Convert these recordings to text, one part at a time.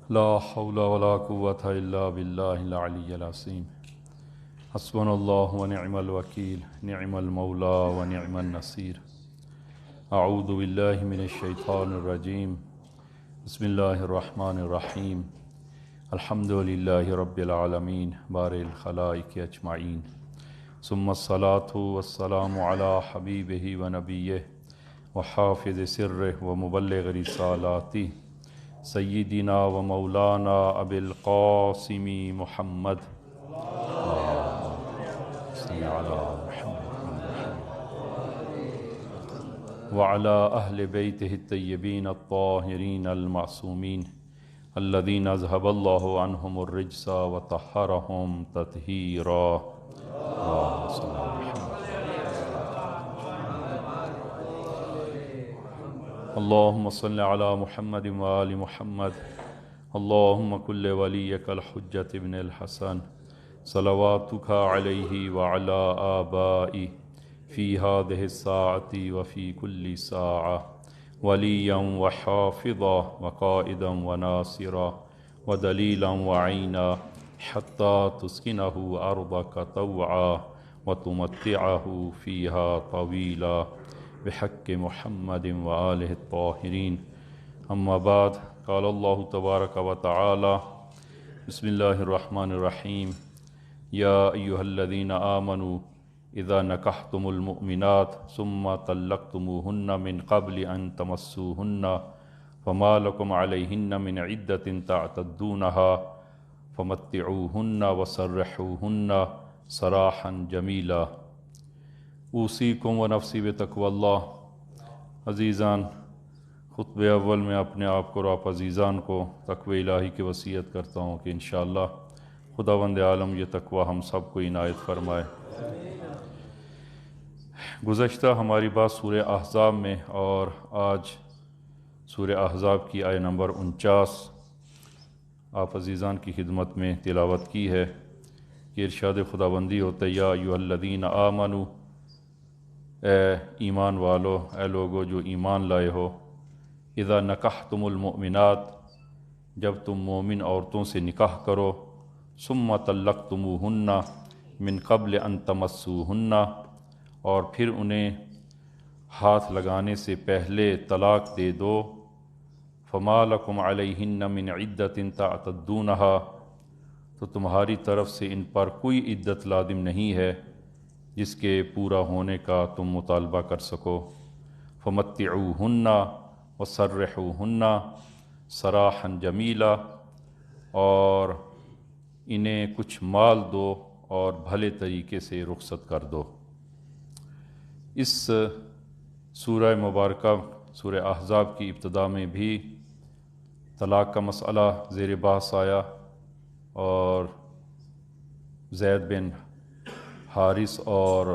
لا حول ولا قوة إلا بالله العلي العظيم حسبنا الله ونعم الوكيل نعم المولى ونعم النصير أعوذ بالله من الشيطان الرجيم بسم الله الرحمن الرحيم الحمد لله رب العالمين بارئ الخلائق أجمعين ثم الصلاة والسلام على حبيبه ونبيه وحافظ سره ومبلغ رسالاته سیدنا و مولانا ابی القاسم محمد صلی علی محمد وعلى اہل بیتہ الطیبین الطاہرین المعصومین الذین اذهب اللہ عنہم الرجس وطہرہم تطہیرا اللہم صلی علی محمد اللهم صل على محمد وآل محمد اللهم كل وليك الحجة ابن الحسن صلواتك عليه وعلى آبائه في هذه الساعة وفي كل ساعة وليا وحافظا وقائدا وناصرا ودليلا وعينا حتى تسكنه أرضك طوعا وتمتعه فيها طويلا بحق محمد وآلہ الطاہرین اما بعد قال اللہ تبارک و تعالی بسم اللہ الرحمن الرحیم یا ایہا الذین آمنوا اذا نکحتم المؤمنات ثم طلقتموہن من قبل ان تمسوہن فما لکم علیہن من عدت تعتدونها فمتعوہن وسرحوہن سراحا جمیلا اوصیکم و نفسی بتقوی اللہ۔ عزیزان، خطبہ اول میں اپنے آپ کو اور آپ عزیزان کو تقوی الہی کی وصیت کرتا ہوں کہ انشاءاللہ خداوند عالم یہ تقوی ہم سب کو عنایت فرمائے۔ گزشتہ ہماری بات سورہ احزاب میں اور آج سورہ احزاب کی آیہ نمبر 49 آپ عزیزان کی خدمت میں تلاوت کی ہے کہ ارشاد خداوندی ہوتا ہے یا ایھا الذین آمنوا، اے ایمان والو، اے لوگو جو ایمان لائے ہو، اذا نکحتم المؤمنات، جب تم مومن عورتوں سے نکاح کرو، ثم طلقتموہن من قبل ان تمسوہن، اور پھر انہیں ہاتھ لگانے سے پہلے طلاق دے دو، فما لکم علیہن من عدت تعتدونہا، تو تمہاری طرف سے ان پر کوئی عدت لازم نہیں ہے جس کے پورا ہونے کا تم مطالبہ کر سکو، فمتعوہن وسرحوہن سراحا جمیلا، اور انہیں کچھ مال دو اور بھلے طریقے سے رخصت کر دو۔ اس سورہ مبارکہ سورہ احزاب کی ابتدا میں بھی طلاق کا مسئلہ زیر بحث آیا اور زید بن حارث اور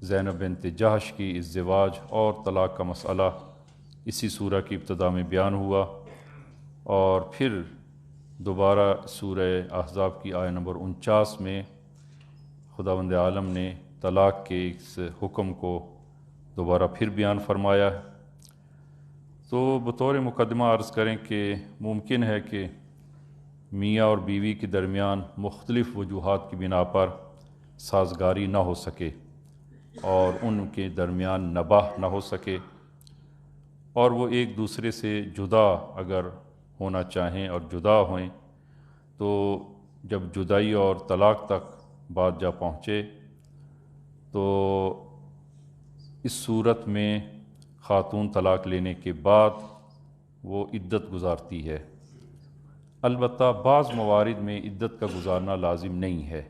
زینب بنت جحش کی ازدواج اور طلاق کا مسئلہ اسی سورہ کی ابتدا میں بیان ہوا، اور پھر دوبارہ سورہ احزاب کی آیہ نمبر 49 میں خداوند عالم نے طلاق کے اس حکم کو دوبارہ پھر بیان فرمایا۔ تو بطور مقدمہ عرض کریں کہ ممکن ہے کہ میاں اور بیوی کے درمیان مختلف وجوہات کی بنا پر سازگاری نہ ہو سکے اور ان کے درمیان نباہ نہ ہو سکے، اور وہ ایک دوسرے سے جدا اگر ہونا چاہیں اور جدا ہوئیں، تو جب جدائی اور طلاق تک بات جا پہنچے تو اس صورت میں خاتون طلاق لینے کے بعد وہ عدت گزارتی ہے۔ البتہ بعض موارد میں عدت کا گزارنا لازم نہیں ہے،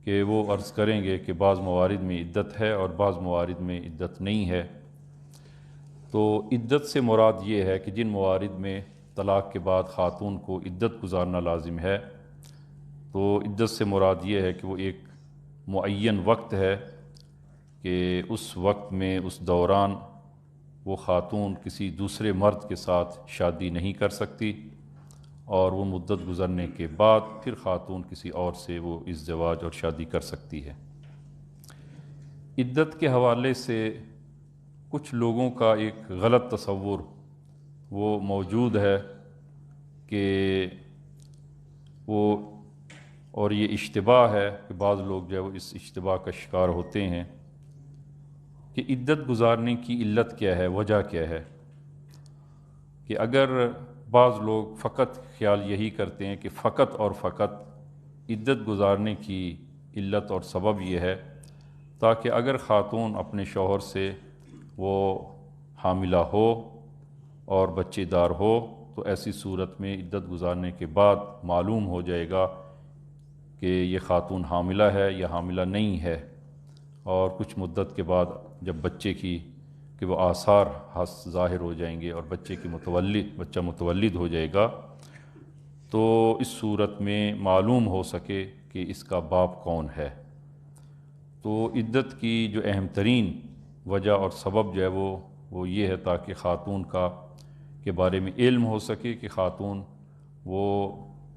کہ وہ عرض کریں گے کہ بعض موارد میں عدت ہے اور بعض موارد میں عدت نہیں ہے۔ تو عدت سے مراد یہ ہے کہ جن موارد میں طلاق کے بعد خاتون کو عدت گزارنا لازم ہے، تو عدت سے مراد یہ ہے کہ وہ ایک معین وقت ہے کہ اس وقت میں اس دوران وہ خاتون کسی دوسرے مرد کے ساتھ شادی نہیں کر سکتی، اور وہ مدت گزرنے کے بعد پھر خاتون کسی اور سے وہ ازدواج اور شادی کر سکتی ہے۔ عدت کے حوالے سے کچھ لوگوں کا ایک غلط تصور وہ موجود ہے کہ وہ اور یہ اشتباہ ہے کہ بعض لوگ جو ہے وہ اس اشتباہ کا شکار ہوتے ہیں کہ عدت گزارنے کی علت کیا ہے، وجہ کیا ہے۔ کہ اگر بعض لوگ فقط خیال یہی کرتے ہیں کہ فقط اور فقط عدت گزارنے کی علت اور سبب یہ ہے تاکہ اگر خاتون اپنے شوہر سے وہ حاملہ ہو اور بچے دار ہو تو ایسی صورت میں عدت گزارنے کے بعد معلوم ہو جائے گا کہ یہ خاتون حاملہ ہے یا حاملہ نہیں ہے، اور کچھ مدت کے بعد جب بچے کی کہ وہ آثار ظاہر ہو جائیں گے اور بچہ متولد ہو جائے گا تو اس صورت میں معلوم ہو سکے کہ اس کا باپ کون ہے۔ تو عدت کی جو اہم ترین وجہ اور سبب جو ہے وہ یہ ہے تاکہ خاتون کے بارے میں علم ہو سکے کہ خاتون وہ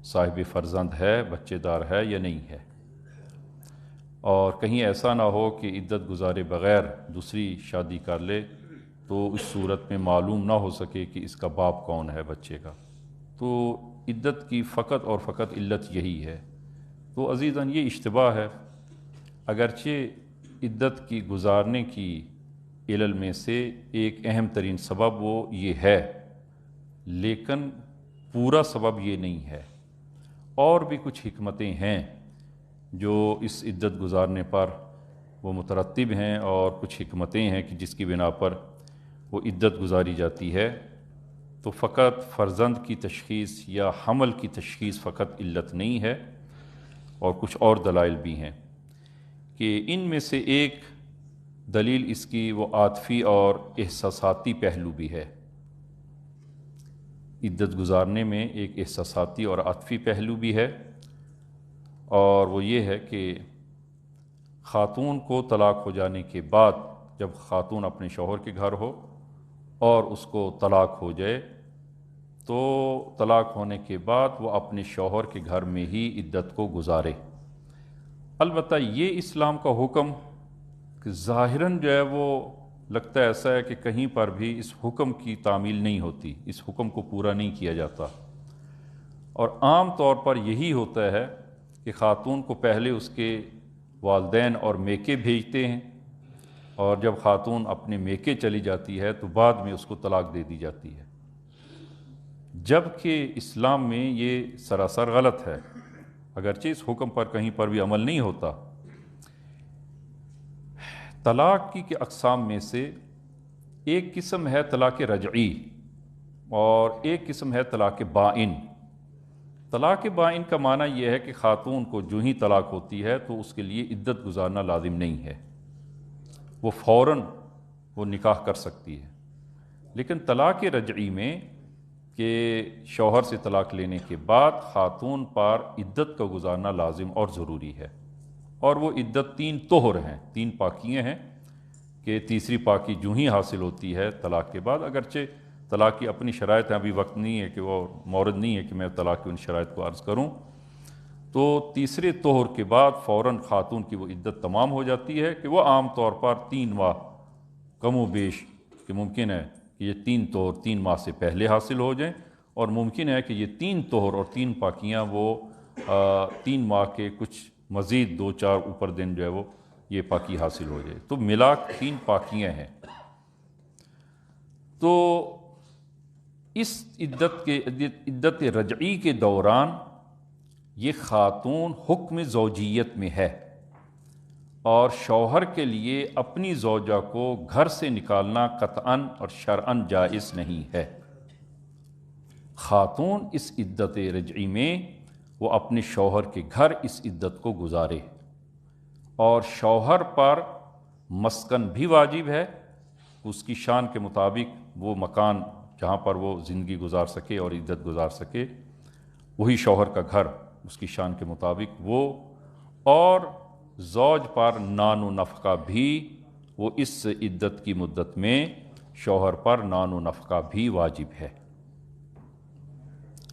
صاحب فرزند ہے، بچے دار ہے یا نہیں ہے، اور کہیں ایسا نہ ہو کہ عدت گزارے بغیر دوسری شادی کر لے تو اس صورت میں معلوم نہ ہو سکے کہ اس کا باپ کون ہے بچے کا۔ تو عدت کی فقط اور فقط علت یہی ہے۔ تو عزیزاً یہ اشتباہ ہے، اگرچہ عدت کی گزارنے کی علل میں سے ایک اہم ترین سبب وہ یہ ہے، لیکن پورا سبب یہ نہیں ہے، اور بھی کچھ حکمتیں ہیں جو اس عدت گزارنے پر وہ مترتب ہیں، اور کچھ حکمتیں ہیں کہ جس کی بنا پر وہ عدت گزاری جاتی ہے۔ تو فقط فرزند کی تشخیص یا حمل کی تشخیص فقط علت نہیں ہے، اور کچھ اور دلائل بھی ہیں کہ ان میں سے ایک دلیل اس کی وہ عاطفی اور احساساتی پہلو بھی ہے۔ عدت گزارنے میں ایک احساساتی اور عاطفی پہلو بھی ہے، اور وہ یہ ہے کہ خاتون کو طلاق ہو جانے کے بعد جب خاتون اپنے شوہر کے گھر ہو اور اس کو طلاق ہو جائے تو طلاق ہونے کے بعد وہ اپنے شوہر کے گھر میں ہی عدت کو گزارے۔ البتہ یہ اسلام کا حکم کہ ظاہراً جو ہے وہ لگتا ہے ایسا ہے کہ کہیں پر بھی اس حکم کی تعمیل نہیں ہوتی، اس حکم کو پورا نہیں کیا جاتا، اور عام طور پر یہی ہوتا ہے کہ خاتون کو پہلے اس کے والدین اور میکے بھیجتے ہیں، اور جب خاتون اپنے میکے چلی جاتی ہے تو بعد میں اس کو طلاق دے دی جاتی ہے، جبکہ اسلام میں یہ سراسر غلط ہے۔ اگرچہ اس حکم پر کہیں پر بھی عمل نہیں ہوتا۔ طلاق کی اقسام میں سے ایک قسم ہے طلاق رجعی اور ایک قسم ہے طلاق بائن۔ طلاق بائن کا معنی یہ ہے کہ خاتون کو جو ہی طلاق ہوتی ہے تو اس کے لیے عدت گزارنا لازم نہیں ہے، وہ فوراً وہ نکاح کر سکتی ہے۔ لیکن طلاق رجعی میں کہ شوہر سے طلاق لینے کے بعد خاتون پر عدت کا گزارنا لازم اور ضروری ہے، اور وہ عدت 3 طہر ہیں، 3 پاکیاں ہیں کہ تیسری پاکی جو ہی حاصل ہوتی ہے طلاق کے بعد، اگرچہ طلاق کی اپنی شرائط ہیں، ابھی وقت نہیں ہے کہ وہ مورد نہیں ہے کہ میں طلاق کی ان شرائط کو عرض کروں، تو تیسرے طہر کے بعد فوراً خاتون کی وہ عدت تمام ہو جاتی ہے کہ وہ عام طور پر 3 ماہ کم و بیش کہ ممکن ہے کہ یہ 3 طہر 3 ماہ سے پہلے حاصل ہو جائیں، اور ممکن ہے کہ یہ 3 طہر اور 3 پاکیاں وہ 3 ماہ کے کچھ مزید 2-4 اوپر دن جو ہے وہ یہ پاکی حاصل ہو جائے، تو ملا 3 پاکیاں ہیں۔ تو اس عدت رجعی کے دوران یہ خاتون حکم زوجیت میں ہے، اور شوہر کے لیے اپنی زوجہ کو گھر سے نکالنا قطعاً اور شرعاً جائز نہیں ہے۔ خاتون اس عدت رجعی میں وہ اپنے شوہر کے گھر اس عدت کو گزارے، اور شوہر پر مسکن بھی واجب ہے، اس کی شان کے مطابق وہ مکان جہاں پر وہ زندگی گزار سکے اور عدت گزار سکے وہی شوہر کا گھر اس کی شان کے مطابق وہ، اور زوج پر نان و نفقہ بھی وہ اس عدت کی مدت میں شوہر پر نان و نفقہ بھی واجب ہے،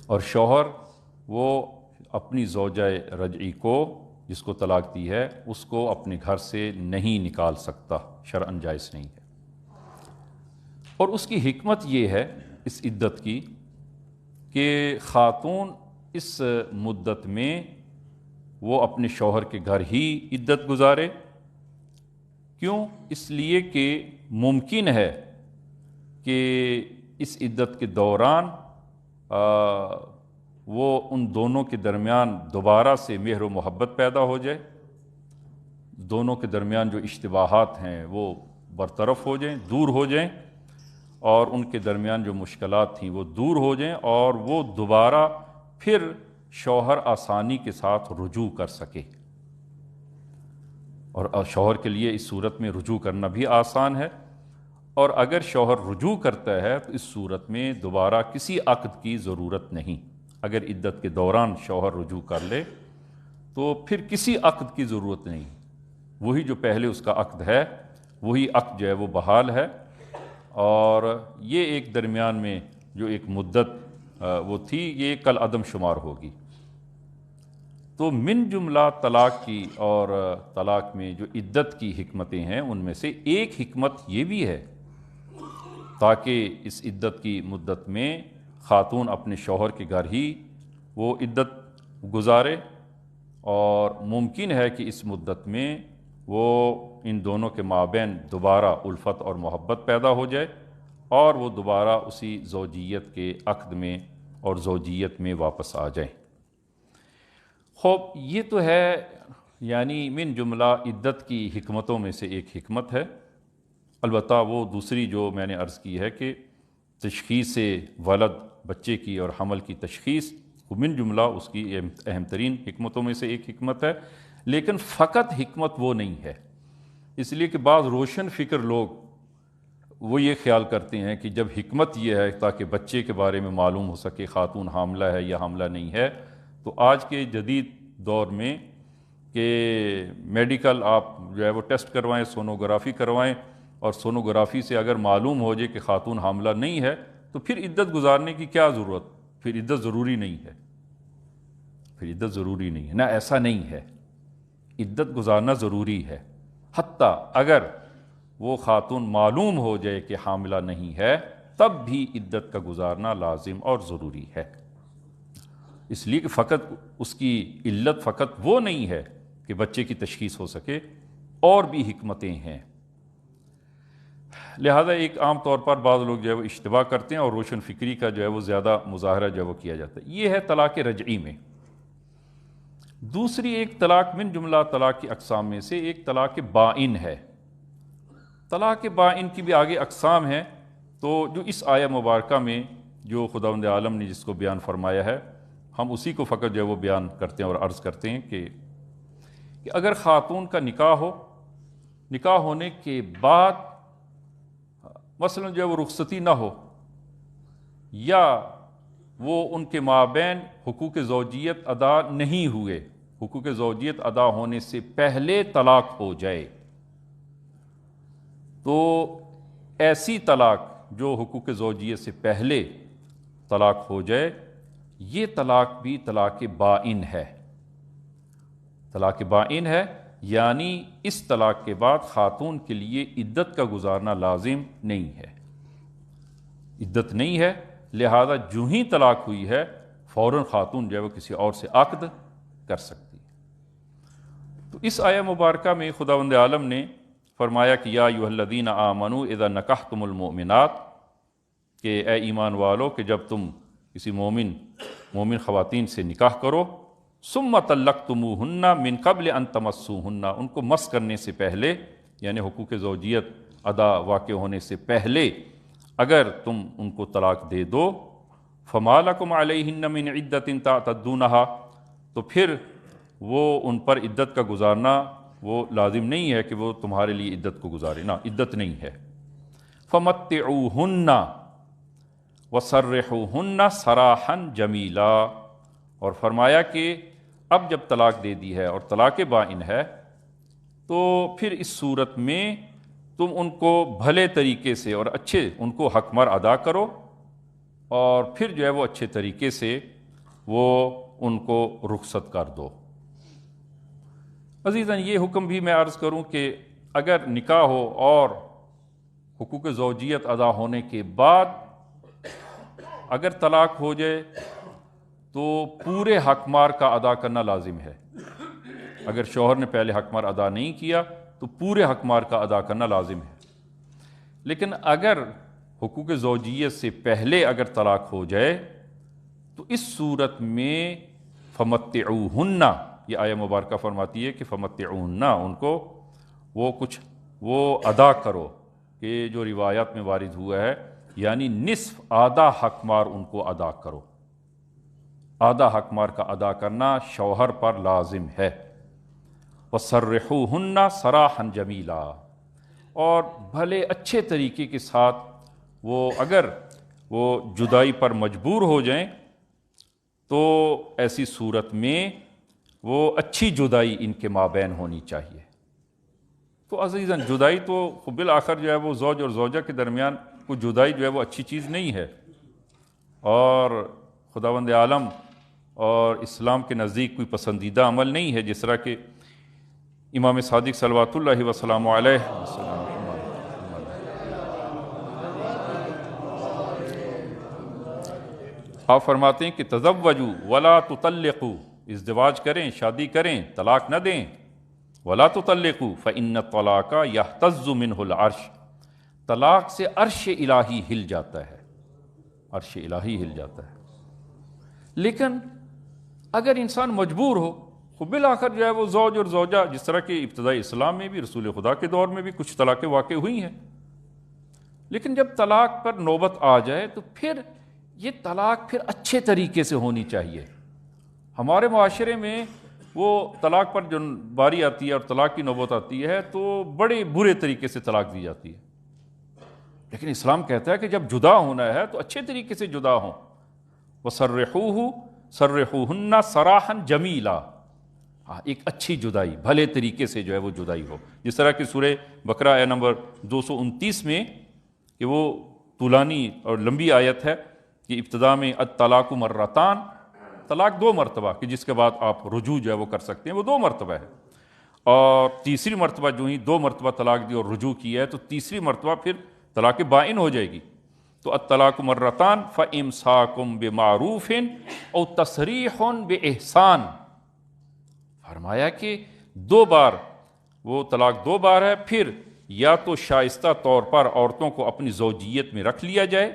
اور شوہر وہ اپنی زوجہ رجعی کو جس کو طلاق دی ہے اس کو اپنے گھر سے نہیں نکال سکتا، شرعاً جائز نہیں ہے۔ اور اس کی حکمت یہ ہے اس عدت کی کہ خاتون اس مدت میں وہ اپنے شوہر کے گھر ہی عدت گزارے۔ کیوں؟ اس لیے کہ ممکن ہے کہ اس عدت کے دوران وہ ان دونوں کے درمیان دوبارہ سے مہر و محبت پیدا ہو جائے، دونوں کے درمیان جو اشتباہات ہیں وہ برطرف ہو جائیں، دور ہو جائیں، اور ان کے درمیان جو مشکلات تھیں وہ دور ہو جائیں، اور وہ دوبارہ پھر شوہر آسانی کے ساتھ رجوع کر سکے۔ اور شوہر کے لیے اس صورت میں رجوع کرنا بھی آسان ہے، اور اگر شوہر رجوع کرتا ہے تو اس صورت میں دوبارہ کسی عقد کی ضرورت نہیں۔ اگر عدت کے دوران شوہر رجوع کر لے تو پھر کسی عقد کی ضرورت نہیں، وہی جو پہلے اس کا عقد ہے وہی عقد جو ہے وہ بحال ہے، اور یہ ایک درمیان میں جو ایک مدت وہ تھی یہ کل عدم شمار ہوگی۔ تو من جملہ طلاق کی اور طلاق میں جو عدت کی حکمتیں ہیں ان میں سے ایک حکمت یہ بھی ہے تاکہ اس عدت کی مدت میں خاتون اپنے شوہر کے گھر ہی وہ عدت گزارے، اور ممکن ہے کہ اس مدت میں وہ ان دونوں کے مابین دوبارہ الفت اور محبت پیدا ہو جائے، اور وہ دوبارہ اسی زوجیت کے عقد میں اور زوجیت میں واپس آ جائیں۔ خوب، یہ تو ہے یعنی من جملہ عدت کی حکمتوں میں سے ایک حکمت ہے۔ البتہ وہ دوسری جو میں نے عرض کی ہے کہ تشخیص ولد، بچے کی اور حمل کی تشخیص من جملہ اس کی اہم ترین حکمتوں میں سے ایک حکمت ہے، لیکن فقط حکمت وہ نہیں ہے، اس لیے کہ بعض روشن فکر لوگ وہ یہ خیال کرتے ہیں کہ جب حکمت یہ ہے تاکہ بچے کے بارے میں معلوم ہو سکے خاتون حاملہ ہے یا حاملہ نہیں ہے، تو آج کے جدید دور میں کہ میڈیکل آپ جو ہے وہ ٹیسٹ کروائیں، سونوگرافی کروائیں، اور سونوگرافی سے اگر معلوم ہو جائے کہ خاتون حاملہ نہیں ہے تو پھر عدت گزارنے کی کیا ضرورت؟ پھر عدت ضروری نہیں ہے، پھر عدت ضروری نہیں ہے، نہ ایسا نہیں ہے، عدت گزارنا ضروری ہے۔ حتیٰ اگر وہ خاتون معلوم ہو جائے کہ حاملہ نہیں ہے تب بھی عدت کا گزارنا لازم اور ضروری ہے، اس لیے کہ فقط اس کی علت فقط وہ نہیں ہے کہ بچے کی تشخیص ہو سکے، اور بھی حکمتیں ہیں۔ لہذا ایک عام طور پر بعض لوگ جو ہے وہ اشتباہ کرتے ہیں اور روشن فکری کا جو ہے وہ زیادہ مظاہرہ جو ہے وہ کیا جاتا ہے، یہ ہے طلاق رجعی میں۔ دوسری ایک طلاق من جملہ طلاق کی اقسام میں سے ایک طلاق بائن ہے۔ طلاق بائن کی بھی آگے اقسام ہیں، تو جو اس آیہ مبارکہ میں جو خداوند عالم نے جس کو بیان فرمایا ہے ہم اسی کو فقط جو ہے وہ بیان کرتے ہیں اور عرض کرتے ہیں کہ اگر خاتون کا نکاح ہو، نکاح ہونے کے بعد مثلا جو ہے وہ رخصتی نہ ہو، یا وہ ان کے مابین حقوق زوجیت ادا نہیں ہوئے، حقوق زوجیت ادا ہونے سے پہلے طلاق ہو جائے، تو ایسی طلاق جو حقوق زوجیت سے پہلے طلاق ہو جائے یہ طلاق بھی طلاق بائن ہے۔ طلاق بائن ہے یعنی اس طلاق کے بعد خاتون کے لیے عدت کا گزارنا لازم نہیں ہے، عدت نہیں ہے، لہذا جو ہی طلاق ہوئی ہے فوراً خاتون جو ہے وہ کسی اور سے عقد کر سکتی ہے۔ تو اس آیہ مبارکہ میں خداوند عالم نے فرمایا کہ یا ایھا الذین آمنوا اذا نکحتم المؤمنات، کہ اے ایمان والو کہ جب تم کسی مومن خواتین سے نکاح کرو، ثم طلقتموہن من قبل ان تمسوہن، ان کو مس کرنے سے پہلے، یعنی حقوق زوجیت ادا واقع ہونے سے پہلے اگر تم ان کو طلاق دے دو، فما لکم علیہن من عدۃ تعتدونہا، تو پھر وہ ان پر عدت کا گزارنا وہ لازم نہیں ہے کہ وہ تمہارے لیے عدت کو گزارے، نہ عدت نہیں ہے۔ فمتعوہن وسرحوہن سراحا جمیلا، اور فرمایا کہ اب جب طلاق دے دی ہے اور طلاق بائن ہے تو پھر اس صورت میں تم ان کو بھلے طریقے سے اور اچھے ان کو حق مہر ادا کرو، اور پھر جو ہے وہ اچھے طریقے سے وہ ان کو رخصت کر دو۔ عزیزاً، یہ حکم بھی میں عرض کروں کہ اگر نکاح ہو اور حقوق زوجیت ادا ہونے کے بعد اگر طلاق ہو جائے تو پورے حق مار کا ادا کرنا لازم ہے. اگر شوہر نے پہلے حق مار ادا نہیں کیا تو پورے حق مار کا ادا کرنا لازم ہے. لیکن اگر حقوق زوجیت سے پہلے اگر طلاق ہو جائے تو اس صورت میں فمتعوہن، یہ آیہ مبارکہ فرماتی ہے کہ فمتعوہن، ان کو وہ ادا کرو، کہ جو روایات میں وارد ہوا ہے یعنی نصف آدھا حق مار ان کو ادا کرو. آدھا حق مار کا ادا کرنا شوہر پر لازم ہے. وَسَرِّحُوهُنَّ سَرَاحًا جَمِيلًا، اور بھلے اچھے طریقے کے ساتھ اگر وہ جدائی پر مجبور ہو جائیں تو ایسی صورت میں وہ اچھی جدائی ان کے مابین ہونی چاہیے. تو عزیزاً جدائی تو بالآخر جو ہے وہ زوج اور زوجہ کے درمیان کوئی جدائی جو ہے وہ اچھی چیز نہیں ہے، اور خداوند عالم اور اسلام کے نزدیک کوئی پسندیدہ عمل نہیں ہے. جس طرح کہ امام صادق صلوات اللہ وسلام علیہ آپ فرماتے ہیں کہ تزوجوا ولا تطلقوا، ازدواج کریں، شادی کریں، طلاق نہ دیں. ولا تطلقوا فإن الطلاق يهتز منه العرش، طلاق سے عرش الہی ہل جاتا ہے، عرش الہی ہل جاتا ہے. لیکن اگر انسان مجبور ہو، خود بالآخر جو ہے وہ زوج اور زوجہ، جس طرح کہ ابتدائی اسلام میں بھی، رسول خدا کے دور میں بھی کچھ طلاقیں واقع ہوئی ہیں، لیکن جب طلاق پر نوبت آ جائے تو پھر یہ طلاق پھر اچھے طریقے سے ہونی چاہیے. ہمارے معاشرے میں وہ طلاق پر جو باری آتی ہے اور طلاق کی نوبت آتی ہے تو بڑے برے طریقے سے طلاق دی جاتی ہے. لیکن اسلام کہتا ہے کہ جب جدا ہونا ہے تو اچھے طریقے سے جدا ہوں. سرحوہن سراحا جمیلا، ایک اچھی جدائی، بھلے طریقے سے جو ہے وہ جدائی ہو. جس طرح کہ سورہ بقرہ آیہ نمبر 229 میں، کہ وہ طولانی اور لمبی آیت ہے، کہ ابتدا میں الطلاق مرتان، طلاق 2 مرتبہ، کہ جس کے بعد آپ رجوع جو ہے وہ کر سکتے ہیں، وہ 2 مرتبہ ہے. اور تیسری مرتبہ جو ہی 2 مرتبہ طلاق دی اور رجوع کیا ہے تو تیسری مرتبہ پھر طلاق بائن ہو جائے گی. تو الطلاق مرتان فامساکم بمعروف او تسریح باحسان، فرمایا کہ 2 بار، وہ طلاق 2 بار ہے. پھر یا تو شائستہ طور پر عورتوں کو اپنی زوجیت میں رکھ لیا جائے،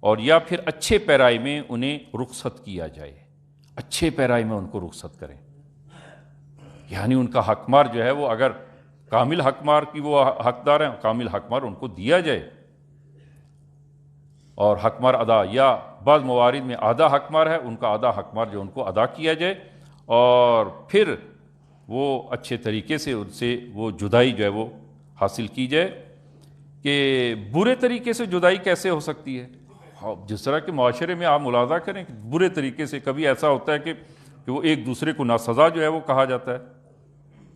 اور یا پھر اچھے پیرائی میں انہیں رخصت کیا جائے. اچھے پیرائی میں ان کو رخصت کریں، یعنی ان کا حق مار جو ہے وہ، اگر کامل حق مار کی وہ حقدار ہیں، کامل حق مار ان کو دیا جائے، اور حق مار ادا، یا بعض موارد میں آدھا حق مار ہے، ان کا آدھا حق مار جو ان کو ادا کیا جائے، اور پھر وہ اچھے طریقے سے ان سے وہ جدائی جو ہے وہ حاصل کی جائے. کہ برے طریقے سے جدائی کیسے ہو سکتی ہے؟ جس طرح کے معاشرے میں آپ ملاحظہ کریں کہ برے طریقے سے کبھی ایسا ہوتا ہے کہ وہ ایک دوسرے کو ناسزا جو ہے وہ کہا جاتا ہے.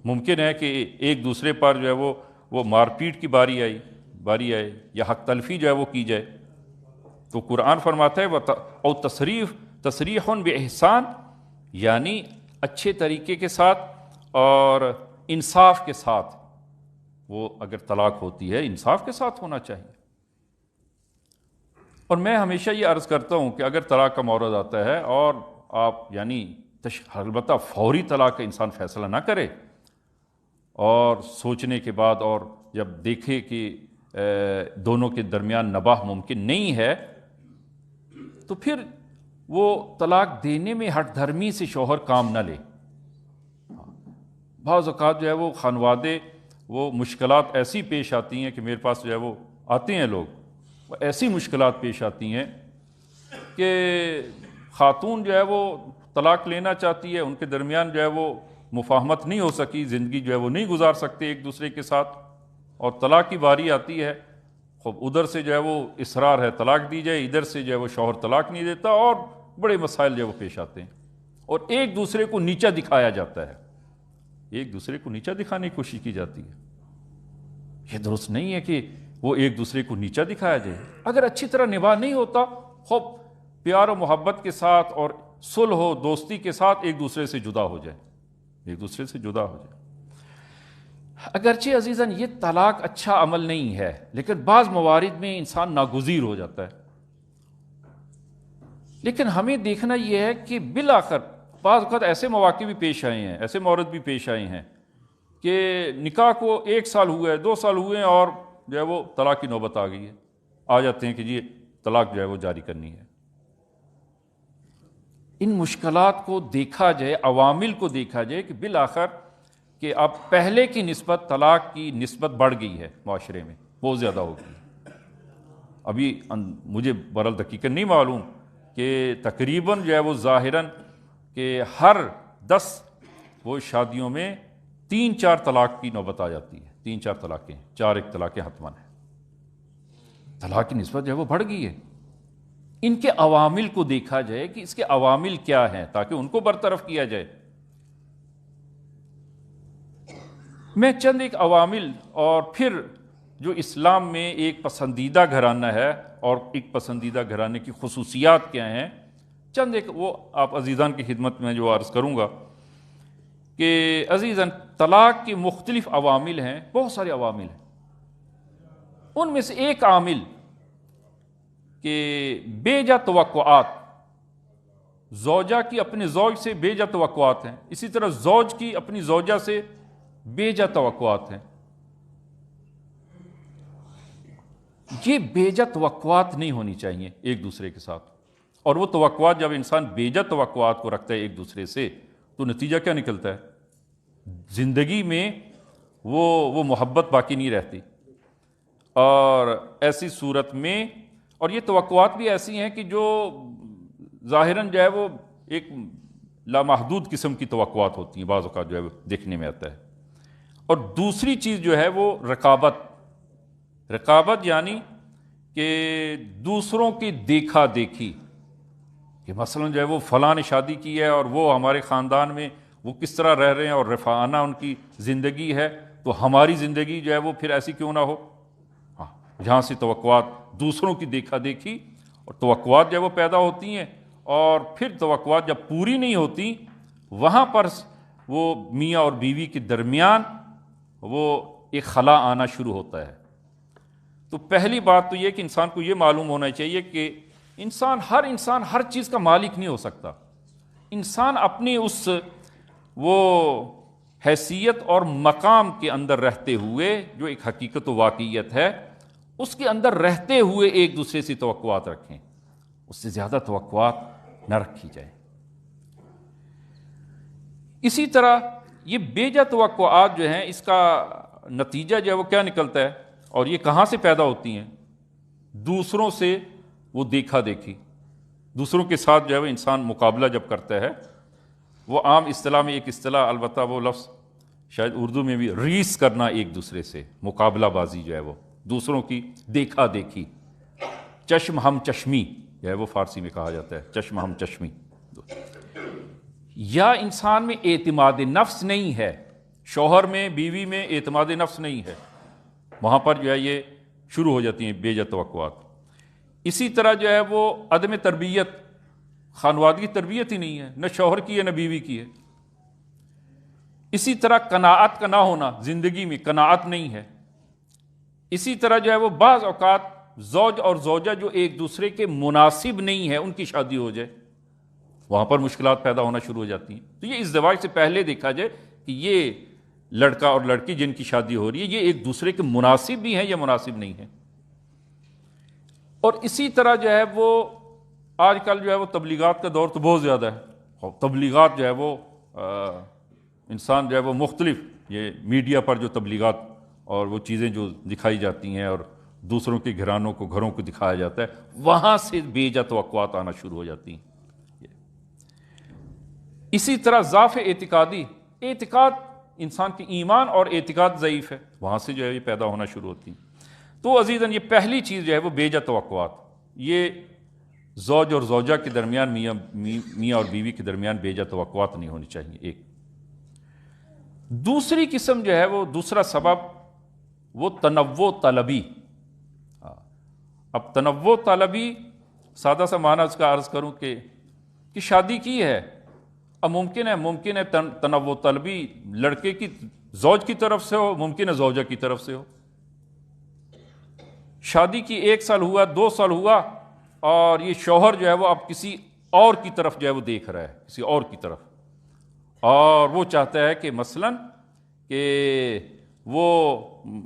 ممکن ہے کہ ایک دوسرے پر جو ہے وہ مار پیٹ کی باری آئے یا حق تلفی جو ہے وہ کی جائے. تو قرآن فرماتا ہے او تصریح باحسان، یعنی اچھے طریقے کے ساتھ اور انصاف کے ساتھ. وہ اگر طلاق ہوتی ہے انصاف کے ساتھ ہونا چاہیے. اور میں ہمیشہ یہ عرض کرتا ہوں کہ اگر طلاق کا مورد آتا ہے اور آپ یعنی البتہ فوری طلاق کا انسان فیصلہ نہ کرے، اور سوچنے کے بعد اور جب دیکھے کہ دونوں کے درمیان نباہ ممکن نہیں ہے، تو پھر وہ طلاق دینے میں ہٹ دھرمی سے شوہر کام نہ لے. بعض اوقات جو ہے وہ خانوادے، وہ مشکلات ایسی پیش آتی ہیں کہ میرے پاس جو ہے وہ آتے ہیں لوگ، وہ ایسی مشکلات پیش آتی ہیں کہ خاتون جو ہے وہ طلاق لینا چاہتی ہے، ان کے درمیان جو ہے وہ مفاہمت نہیں ہو سکی، زندگی جو ہے وہ نہیں گزار سکتے ایک دوسرے کے ساتھ، اور طلاق کی باری آتی ہے. خوب ادھر سے جو ہے وہ اصرار ہے طلاق دی جائے، ادھر سے جو ہے وہ شوہر طلاق نہیں دیتا، اور بڑے مسائل جو ہے وہ پیش آتے ہیں، اور ایک دوسرے کو نیچا دکھایا جاتا ہے، ایک دوسرے کو نیچا دکھانے کی کوشش کی جاتی ہے. یہ درست نہیں ہے کہ وہ ایک دوسرے کو نیچا دکھایا جائے. اگر اچھی طرح نباہ نہیں ہوتا، خوب پیار و محبت کے ساتھ اور صلح و دوستی کے ساتھ ایک دوسرے سے جدا ہو جائے، ایک دوسرے سے جدا ہو جائے. اگرچہ عزیزاً یہ طلاق اچھا عمل نہیں ہے، لیکن بعض موارد میں انسان ناگزیر ہو جاتا ہے. لیکن ہمیں دیکھنا یہ ہے کہ بالآخر بعض اوقات ایسے مواقع بھی پیش آئے ہیں، ایسے مورد بھی پیش آئے ہیں کہ نکاح کو 1 سال ہوئے 2 سال ہوئے اور جو ہے وہ طلاق کی نوبت آ گئی ہے، آ جاتے ہیں کہ جی طلاق جو ہے وہ جاری کرنی ہے۔ ان مشکلات کو دیکھا جائے، عوامل کو دیکھا جائے کہ بالآخر کہ اب پہلے کی نسبت طلاق کی نسبت بڑھ گئی ہے، معاشرے میں بہت زیادہ ہو گئی۔ ابھی مجھے حقیقت نہیں معلوم کہ تقریباً جو ہے وہ ظاہراً کہ ہر 10 وہ شادیوں میں 3-4 طلاق کی نوبت آ جاتی ہے، 3-4 طلاقیں، 4 طلاقیں حتماً ہیں۔ طلاق کی نسبت جو ہے وہ بڑھ گئی ہے۔ ان کے عوامل کو دیکھا جائے کہ اس کے عوامل کیا ہیں تاکہ ان کو برطرف کیا جائے۔ میں چند ایک عوامل اور پھر جو اسلام میں ایک پسندیدہ گھرانہ ہے اور ایک پسندیدہ گھرانے کی خصوصیات کیا ہیں، چند ایک وہ آپ عزیزان کی خدمت میں جو عرض کروں گا کہ عزیزان طلاق کے مختلف عوامل ہیں، بہت سارے عوامل ہیں۔ ان میں سے ایک عامل کہ بے جا توقعات، زوجہ کی اپنے زوج سے بے جا توقعات ہیں، اسی طرح زوج کی اپنی زوجہ سے بے جا توقعات ہیں۔ یہ بے جا توقعات نہیں ہونی چاہیے ایک دوسرے کے ساتھ، اور وہ توقعات جب انسان بے جا توقعات کو رکھتا ہے ایک دوسرے سے تو نتیجہ کیا نکلتا ہے؟ زندگی میں وہ محبت باقی نہیں رہتی، اور ایسی صورت میں اور یہ توقعات بھی ایسی ہیں کہ جو ظاہراً جو ہے وہ ایک لامحدود قسم کی توقعات ہوتی ہیں، بعض اوقات جو ہے وہ دیکھنے میں آتا ہے۔ اور دوسری چیز جو ہے وہ رقابت یعنی کہ دوسروں کی دیکھا دیکھی، کہ مثلا جو ہے وہ فلاں نے شادی کی ہے اور وہ ہمارے خاندان میں وہ کس طرح رہ رہے ہیں اور رفاہانہ ان کی زندگی ہے، تو ہماری زندگی جو ہے وہ پھر ایسی کیوں نہ ہو۔ جہاں سے توقعات دوسروں کی دیکھا دیکھی اور توقعات جو ہے وہ پیدا ہوتی ہیں، اور پھر توقعات جب پوری نہیں ہوتی وہاں پر وہ میاں اور بیوی کے درمیان وہ ایک خلا آنا شروع ہوتا ہے۔ تو پہلی بات تو یہ کہ انسان کو یہ معلوم ہونا چاہیے کہ ہر انسان ہر چیز کا مالک نہیں ہو سکتا۔ انسان اپنی اس وہ حیثیت اور مقام کے اندر رہتے ہوئے جو ایک حقیقت و واقعیت ہے اس کے اندر رہتے ہوئے ایک دوسرے سے توقعات رکھیں، اس سے زیادہ توقعات نہ رکھی جائیں۔ اسی طرح یہ بے جا توقعات جو ہیں اس کا نتیجہ جو ہے وہ کیا نکلتا ہے، اور یہ کہاں سے پیدا ہوتی ہیں؟ دوسروں سے وہ دیکھا دیکھی، دوسروں کے ساتھ جو ہے وہ انسان مقابلہ جب کرتا ہے، وہ عام اصطلاح میں ایک اصطلاح، البتہ وہ لفظ شاید اردو میں بھی ریس کرنا، ایک دوسرے سے مقابلہ بازی جو ہے وہ دوسروں کی دیکھا دیکھی، چشم ہم چشمی جو ہے وہ فارسی میں کہا جاتا ہے، چشم ہم چشمی۔ یا انسان میں اعتماد نفس نہیں ہے، شوہر میں بیوی میں اعتماد نفس نہیں ہے، وہاں پر جو ہے یہ شروع ہو جاتی ہیں بے جا توقعات۔ اسی طرح جو ہے وہ عدم تربیت، خانوادگی تربیت ہی نہیں ہے، نہ شوہر کی ہے نہ بیوی کی ہے۔ اسی طرح قناعت کا نہ ہونا، زندگی میں قناعت نہیں ہے۔ اسی طرح جو ہے وہ بعض اوقات زوج اور زوجہ جو ایک دوسرے کے مناسب نہیں ہے، ان کی شادی ہو جائے، وہاں پر مشکلات پیدا ہونا شروع ہو جاتی ہیں۔ تو یہ ازدواج سے پہلے دیکھا جائے کہ یہ لڑکا اور لڑکی جن کی شادی ہو رہی ہے یہ ایک دوسرے کے مناسب بھی ہیں یا مناسب نہیں ہیں۔ اور اسی طرح جو ہے وہ آج کل جو ہے وہ تبلیغات کا دور تو بہت زیادہ ہے، اور تبلیغات جو ہے وہ انسان جو ہے وہ مختلف یہ میڈیا پر جو تبلیغات اور وہ چیزیں جو دکھائی جاتی ہیں اور دوسروں کے گھرانوں کو گھروں کو دکھایا جاتا ہے، وہاں سے بے جا توقعات آنا شروع ہو جاتی ہیں۔ اسی طرح ضعف اعتقادی، اعتقاد انسان کی ایمان اور اعتقاد ضعیف ہے، وہاں سے جو ہے یہ پیدا ہونا شروع ہوتی ہیں۔ تو عزیزاً یہ پہلی چیز جو ہے وہ بے جا توقعات، یہ زوج اور زوجہ کے درمیان، میاں اور بیوی کے درمیان بے جا توقعات نہیں ہونی چاہیے۔ ایک دوسری قسم جو ہے وہ دوسرا سبب وہ تنوع طلبی۔ اب تنوع طلبی سادہ سا معنی اس کا عرض کروں کہ شادی کی ہے، اب ممکن ہے تنوع طلبی لڑکے کی زوج کی طرف سے ہو، ممکن ہے زوجہ کی طرف سے ہو۔ شادی کی 1 سال ہوا، 2 سال ہوا، اور یہ شوہر جو ہے وہ اب کسی اور کی طرف جو ہے وہ دیکھ رہا ہے، کسی اور کی طرف، اور وہ چاہتا ہے کہ مثلاً کہ وہ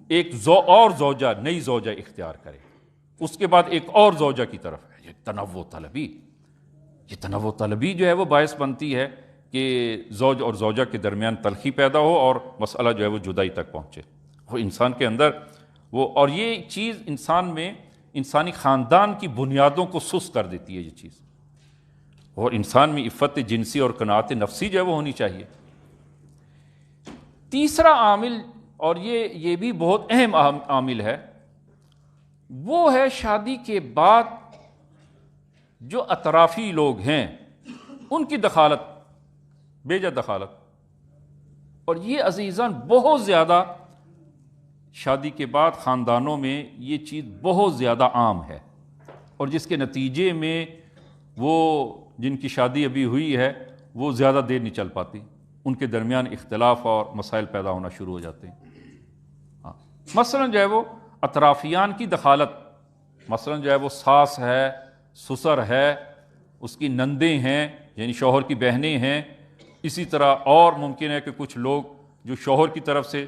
ایک اور زوجہ، نئی زوجہ اختیار کرے، اس کے بعد ایک اور زوجہ کی طرف ہے۔ یہ تنوع طلبی جو ہے وہ باعث بنتی ہے کہ زوج اور زوجہ کے درمیان تلخی پیدا ہو اور مسئلہ جو ہے وہ جدائی تک پہنچے۔ وہ انسان کے اندر وہ، اور یہ چیز انسان میں، انسانی خاندان کی بنیادوں کو سست کر دیتی ہے یہ چیز، اور انسان میں عفت جنسی اور قناعت نفسی جو ہے وہ ہونی چاہیے۔ تیسرا عامل، اور یہ بھی بہت اہم عامل ہے، وہ ہے شادی کے بعد جو اطرافی لوگ ہیں ان کی دخالت، بیجا دخالت۔ اور یہ عزیزان بہت زیادہ شادی کے بعد خاندانوں میں یہ چیز بہت زیادہ عام ہے، اور جس کے نتیجے میں وہ جن کی شادی ابھی ہوئی ہے وہ زیادہ دیر نہیں چل پاتی، ان کے درمیان اختلاف اور مسائل پیدا ہونا شروع ہو جاتے ہیں۔ مثلاً جو ہے وہ اطرافیان کی دخالت، مثلاً جو ہے وہ ساس ہے، سسر ہے، اس کی نندیں ہیں یعنی شوہر کی بہنیں ہیں، اسی طرح اور ممکن ہے کہ کچھ لوگ جو شوہر کی طرف سے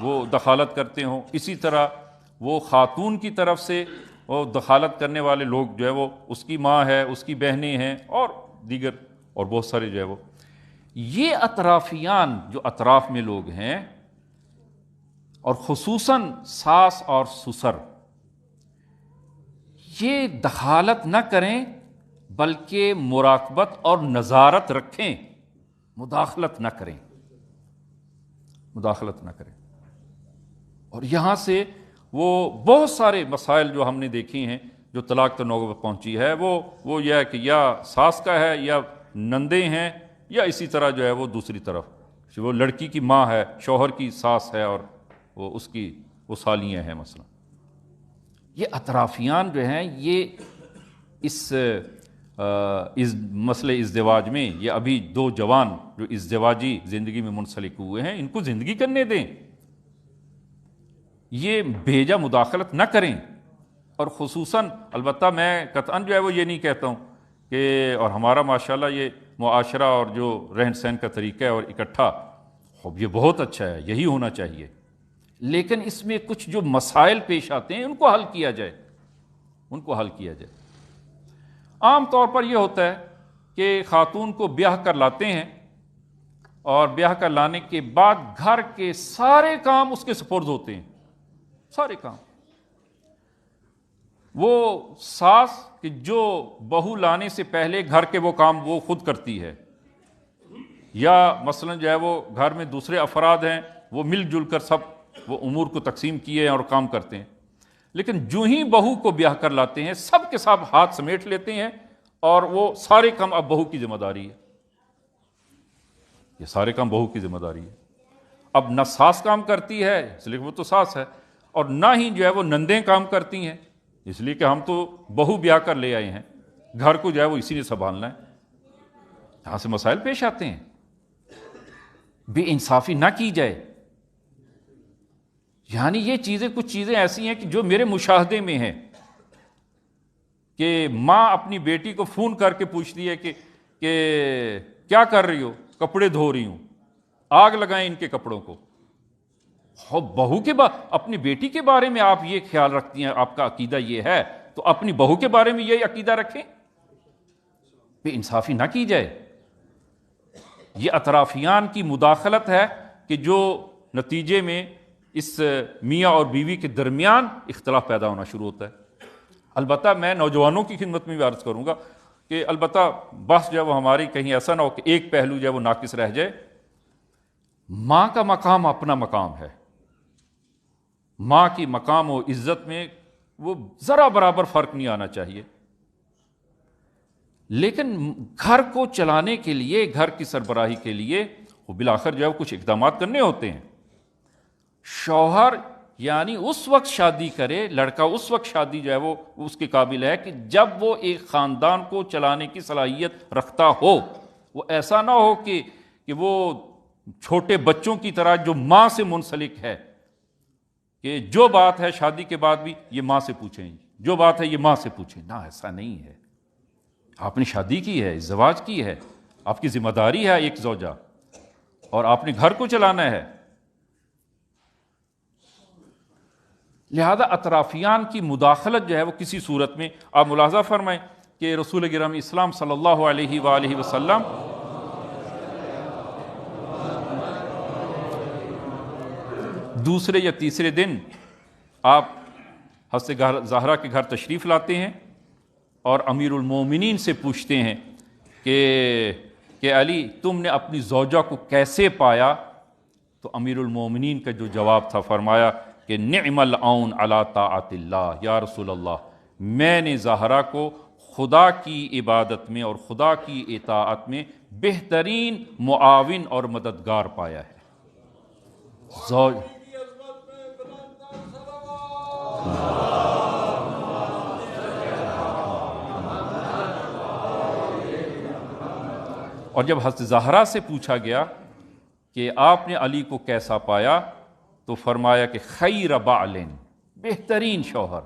وہ دخالت کرتے ہوں، اسی طرح وہ خاتون کی طرف سے وہ دخالت کرنے والے لوگ جو ہے وہ اس کی ماں ہے، اس کی بہنیں ہیں، اور دیگر اور بہت سارے جو ہے وہ یہ اطرافیان جو اطراف میں لوگ ہیں، اور خصوصاً ساس اور سسر، یہ دخالت نہ کریں بلکہ مراقبت اور نظارت رکھیں، مداخلت نہ کریں، مداخلت نہ کریں۔ اور یہاں سے وہ بہت سارے مسائل جو ہم نے دیکھی ہیں جو طلاق کے نوبت پہنچی ہے، وہ یہ ہے کہ یا ساس کا ہے یا نندیں ہیں، یا اسی طرح جو ہے وہ دوسری طرف وہ لڑکی کی ماں ہے، شوہر کی ساس ہے، اور وہ اس کی وہ سالیاں ہیں مثلا۔ یہ اطرافیان جو ہیں یہ اس مسئلے ازدواج میں، یہ ابھی دو جوان جو ازدواجی زندگی میں منسلک ہوئے ہیں، ان کو زندگی کرنے دیں، یہ بھیجا مداخلت نہ کریں۔ اور خصوصاً البتہ میں قطعاً جو ہے وہ یہ نہیں کہتا ہوں کہ، اور ہمارا ماشاءاللہ یہ معاشرہ اور جو رہن سہن کا طریقہ ہے اور اکٹھا، یہ بہت اچھا ہے، یہی ہونا چاہیے، لیکن اس میں کچھ جو مسائل پیش آتے ہیں ان کو حل کیا جائے، ان کو حل کیا جائے۔ عام طور پر یہ ہوتا ہے کہ خاتون کو بیاہ کر لاتے ہیں، اور بیاہ کر لانے کے بعد گھر کے سارے کام اس کے سپرد ہوتے ہیں، سارے کام۔ وہ ساس کہ جو بہو لانے سے پہلے گھر کے وہ کام وہ خود کرتی ہے، یا مثلا جو ہے وہ گھر میں دوسرے افراد ہیں وہ مل جل کر سب وہ امور کو تقسیم کیے اور کام کرتے ہیں، لیکن جو ہی بہو کو بیاہ کر لاتے ہیں سب کے ساتھ ہاتھ سمیٹ لیتے ہیں، اور وہ سارے کام اب بہو کی ذمہ داری ہے، یہ سارے کام بہو کی ذمہ داری ہے۔ اب نہ ساس کام کرتی ہے اس لیے وہ تو ساس ہے، اور نہ ہی جو ہے وہ نندیں کام کرتی ہیں اس لیے کہ ہم تو بہو بیاہ کر لے آئے ہیں، گھر کو جو ہے وہ اسی نے سنبھالنا ہے۔ یہاں سے مسائل پیش آتے ہیں، بے انصافی نہ کی جائے۔ یعنی یہ چیزیں، کچھ چیزیں ایسی ہیں کہ جو میرے مشاہدے میں ہیں، کہ ماں اپنی بیٹی کو فون کر کے پوچھتی ہے کہ کیا کر رہی ہو؟ کپڑے دھو رہی ہوں، آگ لگائیں ان کے کپڑوں کو۔ بہو کے اپنی بیٹی کے بارے میں آپ یہ خیال رکھتی ہیں، آپ کا عقیدہ یہ ہے، تو اپنی بہو کے بارے میں یہ عقیدہ رکھیں، بے انصافی نہ کی جائے۔ یہ اطرافیان کی مداخلت ہے کہ جو نتیجے میں اس میاں اور بیوی کے درمیان اختلاف پیدا ہونا شروع ہوتا ہے۔ البتہ میں نوجوانوں کی خدمت میں بھی عرض کروں گا کہ البتہ بس جو ہے وہ ہماری کہیں ایسا نہ ہو کہ ایک پہلو جو ہے وہ ناقص رہ جائے۔ ماں کا مقام اپنا مقام ہے، ماں کی مقام و عزت میں وہ ذرا برابر فرق نہیں آنا چاہیے، لیکن گھر کو چلانے کے لیے، گھر کی سربراہی کے لیے وہ بالآخر جو ہے کچھ اقدامات کرنے ہوتے ہیں۔ شوہر یعنی اس وقت شادی کرے، لڑکا اس وقت شادی جو ہے وہ اس کے قابل ہے کہ جب وہ ایک خاندان کو چلانے کی صلاحیت رکھتا ہو۔ وہ ایسا نہ ہو کہ وہ چھوٹے بچوں کی طرح جو ماں سے منسلک ہے، کہ جو بات ہے شادی کے بعد بھی یہ ماں سے پوچھیں، جو بات ہے یہ ماں سے پوچھیں، نہ ایسا نہیں ہے، آپ نے شادی کی ہے، ازدواج کی ہے، آپ کی ذمہ داری ہے ایک زوجہ، اور آپ نے گھر کو چلانا ہے۔ لہذا اطرافیان کی مداخلت جو ہے وہ کسی صورت میں، آپ ملاحظہ فرمائیں کہ رسول گرامی اسلام صلی اللہ علیہ وآلہ وسلم دوسرے یا تیسرے دن آپ حضرت زہرا کے گھر تشریف لاتے ہیں اور امیر المومنین سے پوچھتے ہیں کہ علی تم نے اپنی زوجہ کو کیسے پایا؟ تو امیر المومنین کا جو جواب تھا، فرمایا کہ نعم العون علی طاعت اللہ، یا رسول اللہ میں نے زہرا کو خدا کی عبادت میں اور خدا کی اطاعت میں بہترین معاون اور مددگار پایا ہے۔ اور جب حضرت زہرا سے پوچھا گیا کہ آپ نے علی کو کیسا پایا، تو فرمایا کہ خیر بعل، بہترین شوہر،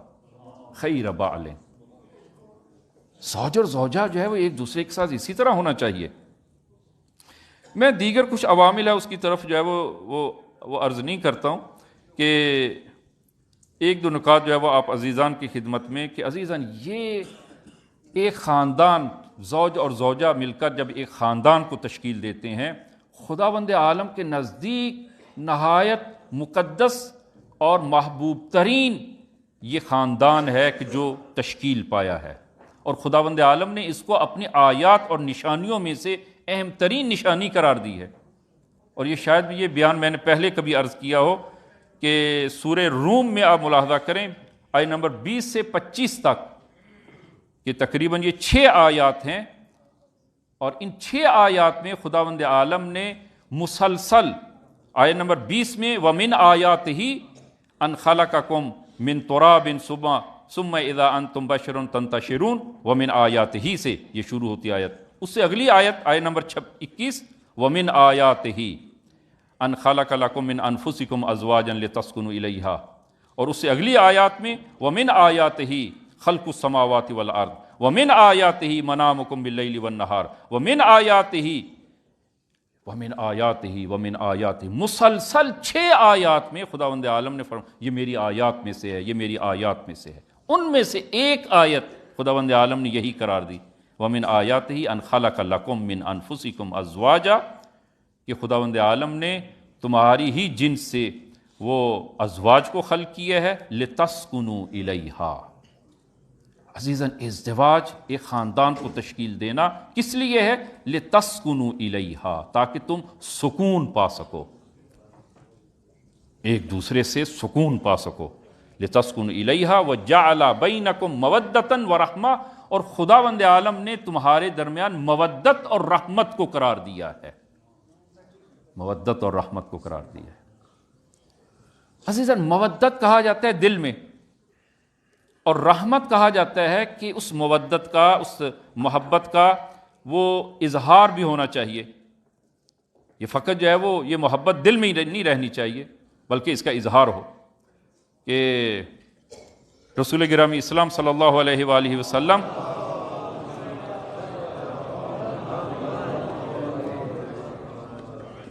خیر بعل۔ زوج اور زوجہ جو ہے وہ ایک دوسرے کے ساتھ اسی طرح ہونا چاہیے۔ میں دیگر کچھ عوامل ہے اس کی طرف جو ہے وہ عرض نہیں کرتا ہوں، کہ ایک دو نکات جو ہے وہ آپ عزیزان کی خدمت میں، کہ عزیزان یہ ایک خاندان، زوج اور زوجہ مل کر جب ایک خاندان کو تشکیل دیتے ہیں، خداوند عالم کے نزدیک نہایت مقدس اور محبوب ترین یہ خاندان ہے کہ جو تشکیل پایا ہے، اور خداوند عالم نے اس کو اپنی آیات اور نشانیوں میں سے اہم ترین نشانی قرار دی ہے۔ اور یہ شاید بھی یہ بیان میں نے پہلے کبھی عرض کیا ہو کہ سورہ روم میں آپ ملاحظہ کریں آیت نمبر 20 سے 25 تک، کہ تقریباً یہ 6 آیات ہیں، اور ان 6 آیات میں خداوند عالم نے مسلسل آیت نمبر 20 میں وَمِنْ آیَاتِهِ أَنْ خَلَقَكُمْ مِنْ تُرَابٍ ثُمَّ إِذَا أَنْتُمْ بَشَرٌ تَنْتَشِرُونَ وَمِنْ آیَاتِهِ سے یہ شروع ہوتی آیت۔ اس سے اگلی آیت نمبر 21 وَمِنْ آیَاتِهِ أَنْ خَلَقَ لَكُمْ مِنْ أَنفُسِكُمْ أَزْوَاجًا لِتَسْكُنُوا إِلَيْهَا، اور اس سے اگلی آیات میں وَمِنْ آیَاتِهِ خلق السماوات والارض ومن آیاتہ منامکم باللیل والنہار ومن آیاتہ مسلسل 6 آیات میں خداوند عالم نے فرمایا یہ میری آیات میں سے ہے، یہ میری آیات میں سے ہے۔ ان میں سے ایک آیت خداوند عالم نے یہی قرار دی، ومن آیاتہ ان خلق لکم من انفسکم ازواجا، کہ خداوند عالم نے تمہاری ہی جنس سے وہ ازواج کو خلق کیا ہے، لتسکنوا الیہا۔ عزیزاً ازدواج ایک خاندان کو تشکیل دینا کس لیے ہے؟ لتسکنوا الیہا، تاکہ تم سکون پا سکو، ایک دوسرے سے سکون پا سکو۔ لتسکنوا الیہا وجعل بینکم مودۃ ورحمہ، اور خداوند عالم نے تمہارے درمیان مودت اور رحمت کو قرار دیا ہے، مودت اور رحمت کو قرار دیا ہے۔ عزیزاً مودت کہا جاتا ہے دل میں، اور رحمت کہا جاتا ہے کہ اس مودت کا، اس محبت کا وہ اظہار بھی ہونا چاہیے۔ یہ فقط جو ہے وہ یہ محبت دل میں ہی نہیں رہنی چاہیے، بلکہ اس کا اظہار ہو۔ کہ رسول گرامی اسلام صلی اللہ علیہ وآلہ وسلم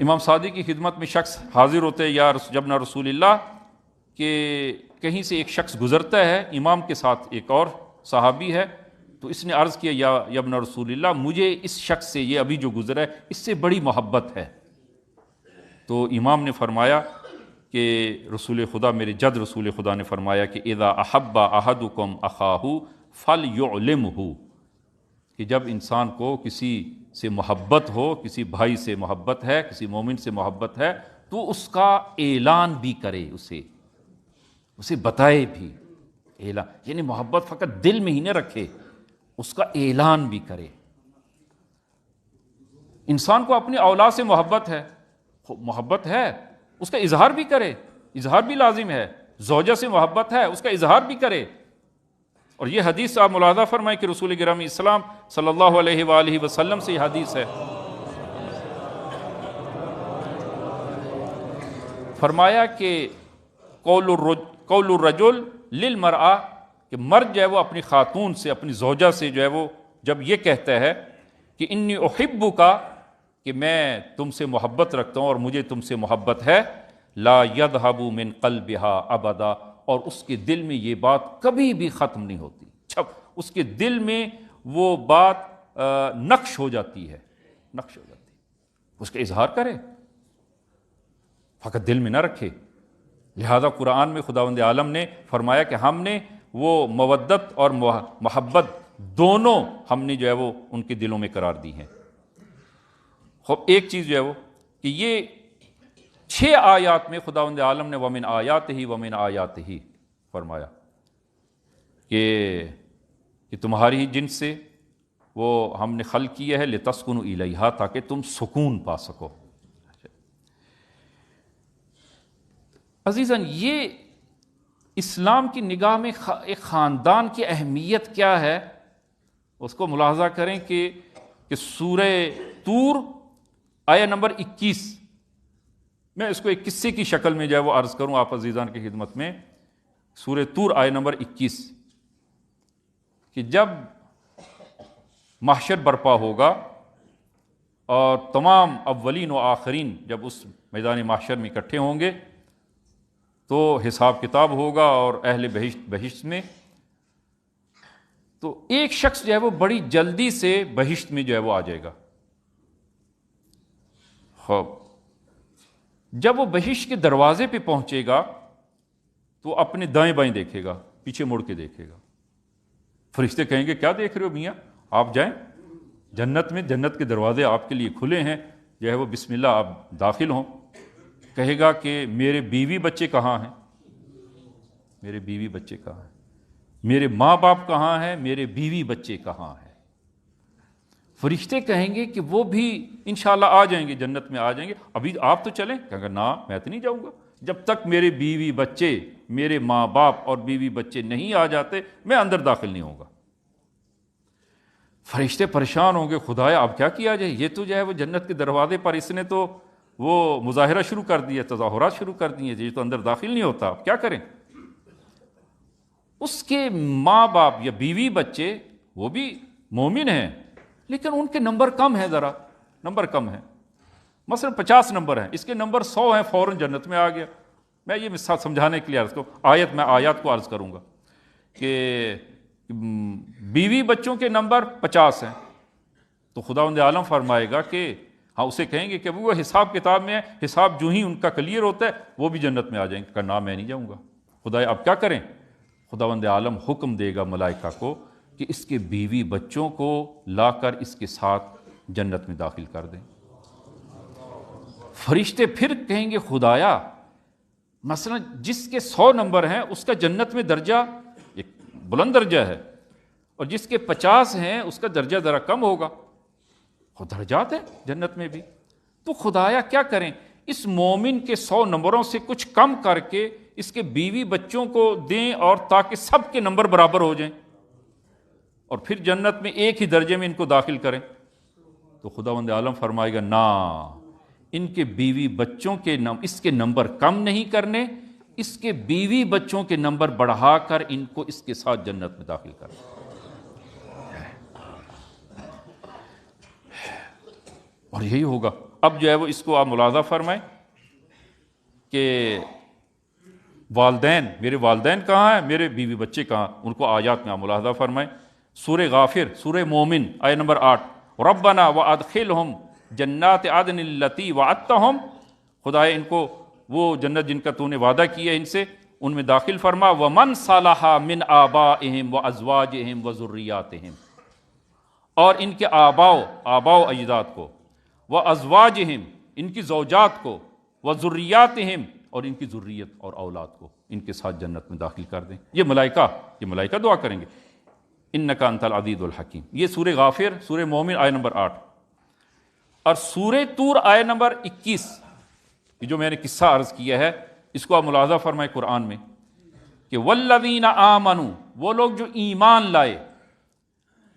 امام صادق کی خدمت میں شخص حاضر ہوتے ہیں، یا جبنا رسول اللہ، کہ کہیں سے ایک شخص گزرتا ہے امام کے ساتھ، ایک اور صحابی ہے، تو اس نے عرض کیا یا ابن رسول اللہ، مجھے اس شخص سے، یہ ابھی جو گزرا ہے، اس سے بڑی محبت ہے۔ تو امام نے فرمایا کہ رسول خدا، میرے جد رسول خدا نے فرمایا کہ اذا احب احدکم اخاہ فلیعلمہ، کہ جب انسان کو کسی سے محبت ہو، کسی بھائی سے محبت ہے، کسی مومن سے محبت ہے، تو اس کا اعلان بھی کرے، اسے بتائے بھی، اعلان یعنی محبت فقط دل میں ہی نہ رکھے، اس کا اعلان بھی کرے۔ انسان کو اپنی اولاد سے محبت ہے، اس کا اظہار بھی کرے، اظہار بھی لازم ہے۔ زوجہ سے محبت ہے، اس کا اظہار بھی کرے۔ اور یہ حدیث آپ ملاحظہ فرمائیں کہ رسول گرامی اسلام صلی اللہ علیہ وآلہ وسلم سے یہ حدیث ہے، فرمایا کہ قول الرجل للمرأة، کہ مرد جو ہے وہ اپنی خاتون سے، اپنی زوجہ سے جو ہے وہ جب یہ کہتا ہے کہ انی احبک کا، کہ میں تم سے محبت رکھتا ہوں اور مجھے تم سے محبت ہے، لا یذهب من قلبها ابدا، اور اس کے دل میں یہ بات کبھی بھی ختم نہیں ہوتی، اس کے دل میں وہ بات نقش ہو جاتی ہے، نقش ہو جاتی ہے، اس کا اظہار کرے، فقط دل میں نہ رکھے۔ لہذا قرآن میں خداوند عالم نے فرمایا کہ ہم نے وہ مودت اور محبت دونوں ہم نے جو ہے وہ ان کے دلوں میں قرار دی ہیں۔ خب ایک چیز جو ہے وہ کہ یہ 6 آیات میں خداوند عالم نے ومن آیاتہ ومن آیاتہ فرمایا کہ تمہاری ہی جنس سے وہ ہم نے خلق کیا ہے لتسکنوا الیہا، تاکہ تم سکون پا سکو۔ عزیزاً، یہ اسلام کی نگاہ میں ایک خاندان کی اہمیت کیا ہے اس کو ملاحظہ کریں کہ سورہ طور آیہ نمبر 21، میں اس کو ایک قصے کی شکل میں جو ہے وہ عرض کروں آپ عزیزان کی خدمت میں۔ سورہ طور آیہ نمبر 21 کہ جب محشر برپا ہوگا اور تمام اولین و آخرین جب اس میدان محشر میں اکٹھے ہوں گے تو حساب کتاب ہوگا، اور اہل بہشت میں تو ایک شخص جو ہے وہ بڑی جلدی سے بہشت میں جو ہے وہ آ جائے گا۔ خوب جب وہ بہشت کے دروازے پہ پہنچے گا تو اپنے دائیں بائیں دیکھے گا، پیچھے مڑ کے دیکھے گا۔ فرشتے کہیں گے کیا دیکھ رہے ہو میاں، آپ جائیں جنت میں، جنت کے دروازے آپ کے لیے کھلے ہیں، جو ہے وہ بسم اللہ آپ داخل ہوں۔ کہے گا کہ میرے بیوی بچے کہاں ہیں، میرے بیوی بچے کہاں ہیں، میرے ماں باپ کہاں ہیں، میرے بیوی بچے کہاں ہیں۔ فرشتے کہیں گے کہ وہ بھی انشاءاللہ آ جائیں گے، جنت میں آ جائیں گے، ابھی آپ تو چلیں۔ کہیں گے نا، میں تو نہیں جاؤں گا، جب تک میرے بیوی بچے، میرے ماں باپ اور بیوی بچے نہیں آ جاتے میں اندر داخل نہیں ہوں گا۔ فرشتے پریشان ہوں گے، خدایا اب کیا کیا جائے، یہ تو جو ہے وہ جنت کے دروازے پر اس نے تو وہ مظاہرہ شروع کر دیا، تظاہرات شروع کر دیے، یہ تو اندر داخل نہیں ہوتا، اب کیا کریں۔ اس کے ماں باپ یا بیوی بچے وہ بھی مومن ہیں لیکن ان کے نمبر کم ہیں، ذرا نمبر کم ہیں، مثلا 50 نمبر ہیں، اس کے نمبر 100 ہیں، فوراً جنت میں آ گیا۔ میں یہ مثال سمجھانے کے لیے عرض کروں، میں آیات کو عرض کروں گا کہ بیوی بچوں کے نمبر 50 ہیں تو خداوند عالم فرمائے گا کہ ہاں، اسے کہیں گے کہ وہ حساب کتاب میں ہے، حساب جو ہی ان کا کلیئر ہوتا ہے وہ بھی جنت میں آ جائیں گے۔ کہ نام میں نہیں جاؤں گا، خدایا اب کیا کریں۔ خداوند عالم حکم دے گا ملائکہ کو کہ اس کے بیوی بچوں کو لا کر اس کے ساتھ جنت میں داخل کر دیں۔ فرشتے پھر کہیں گے خدایا مثلا جس کے 100 نمبر ہیں اس کا جنت میں درجہ ایک بلند درجہ ہے، اور جس کے 50 ہیں اس کا درجہ ذرا کم ہوگا، خود درجات ہیں جنت میں بھی، تو خدایا کیا کریں، اس مومن کے 100 نمبروں سے کچھ کم کر کے اس کے بیوی بچوں کو دیں، اور تاکہ سب کے نمبر برابر ہو جائیں، اور پھر جنت میں ایک ہی درجے میں ان کو داخل کریں۔ تو خداوند عالم فرمائے گا نا، ان کے بیوی بچوں کے اس کے نمبر کم نہیں کرنے، اس کے بیوی بچوں کے نمبر بڑھا کر ان کو اس کے ساتھ جنت میں داخل کرنا۔ اور یہی ہوگا۔ اب جو ہے وہ اس کو آپ ملاحظہ فرمائیں کہ والدین، میرے والدین کہاں ہیں، میرے بیوی بچے کہاں، ان کو آیات میں آپ ملاحظہ فرمائیں۔ سورہ غافر، سورہ مومن آیہ نمبر 8، ربنا وادخلہم جنات عدن التی وعدتہم، خدائے ان کو وہ جنت جن کا تو نے وعدہ کیا ان سے، ان میں داخل فرما، ومن صلح من آبائہم وازواجہم وذریاتہم، اور ان کے آباء و اجداد کو، وازواجہم ان کی زوجات کو، وذریاتہم اور ان کی ذریت اور اولاد کو ان کے ساتھ جنت میں داخل کر دیں۔ یہ ملائکہ دعا کریں گے، انک انت العزیز الحکیم۔ یہ سورہ غافر، سورہ مومن آیہ نمبر 8، اور سورہ طور آیہ نمبر 21، یہ جو میں نے قصہ عرض کیا ہے اس کو آپ ملاحظہ فرمائیں قرآن میں کہ والذین آمنوا، وہ لوگ جو ایمان لائے،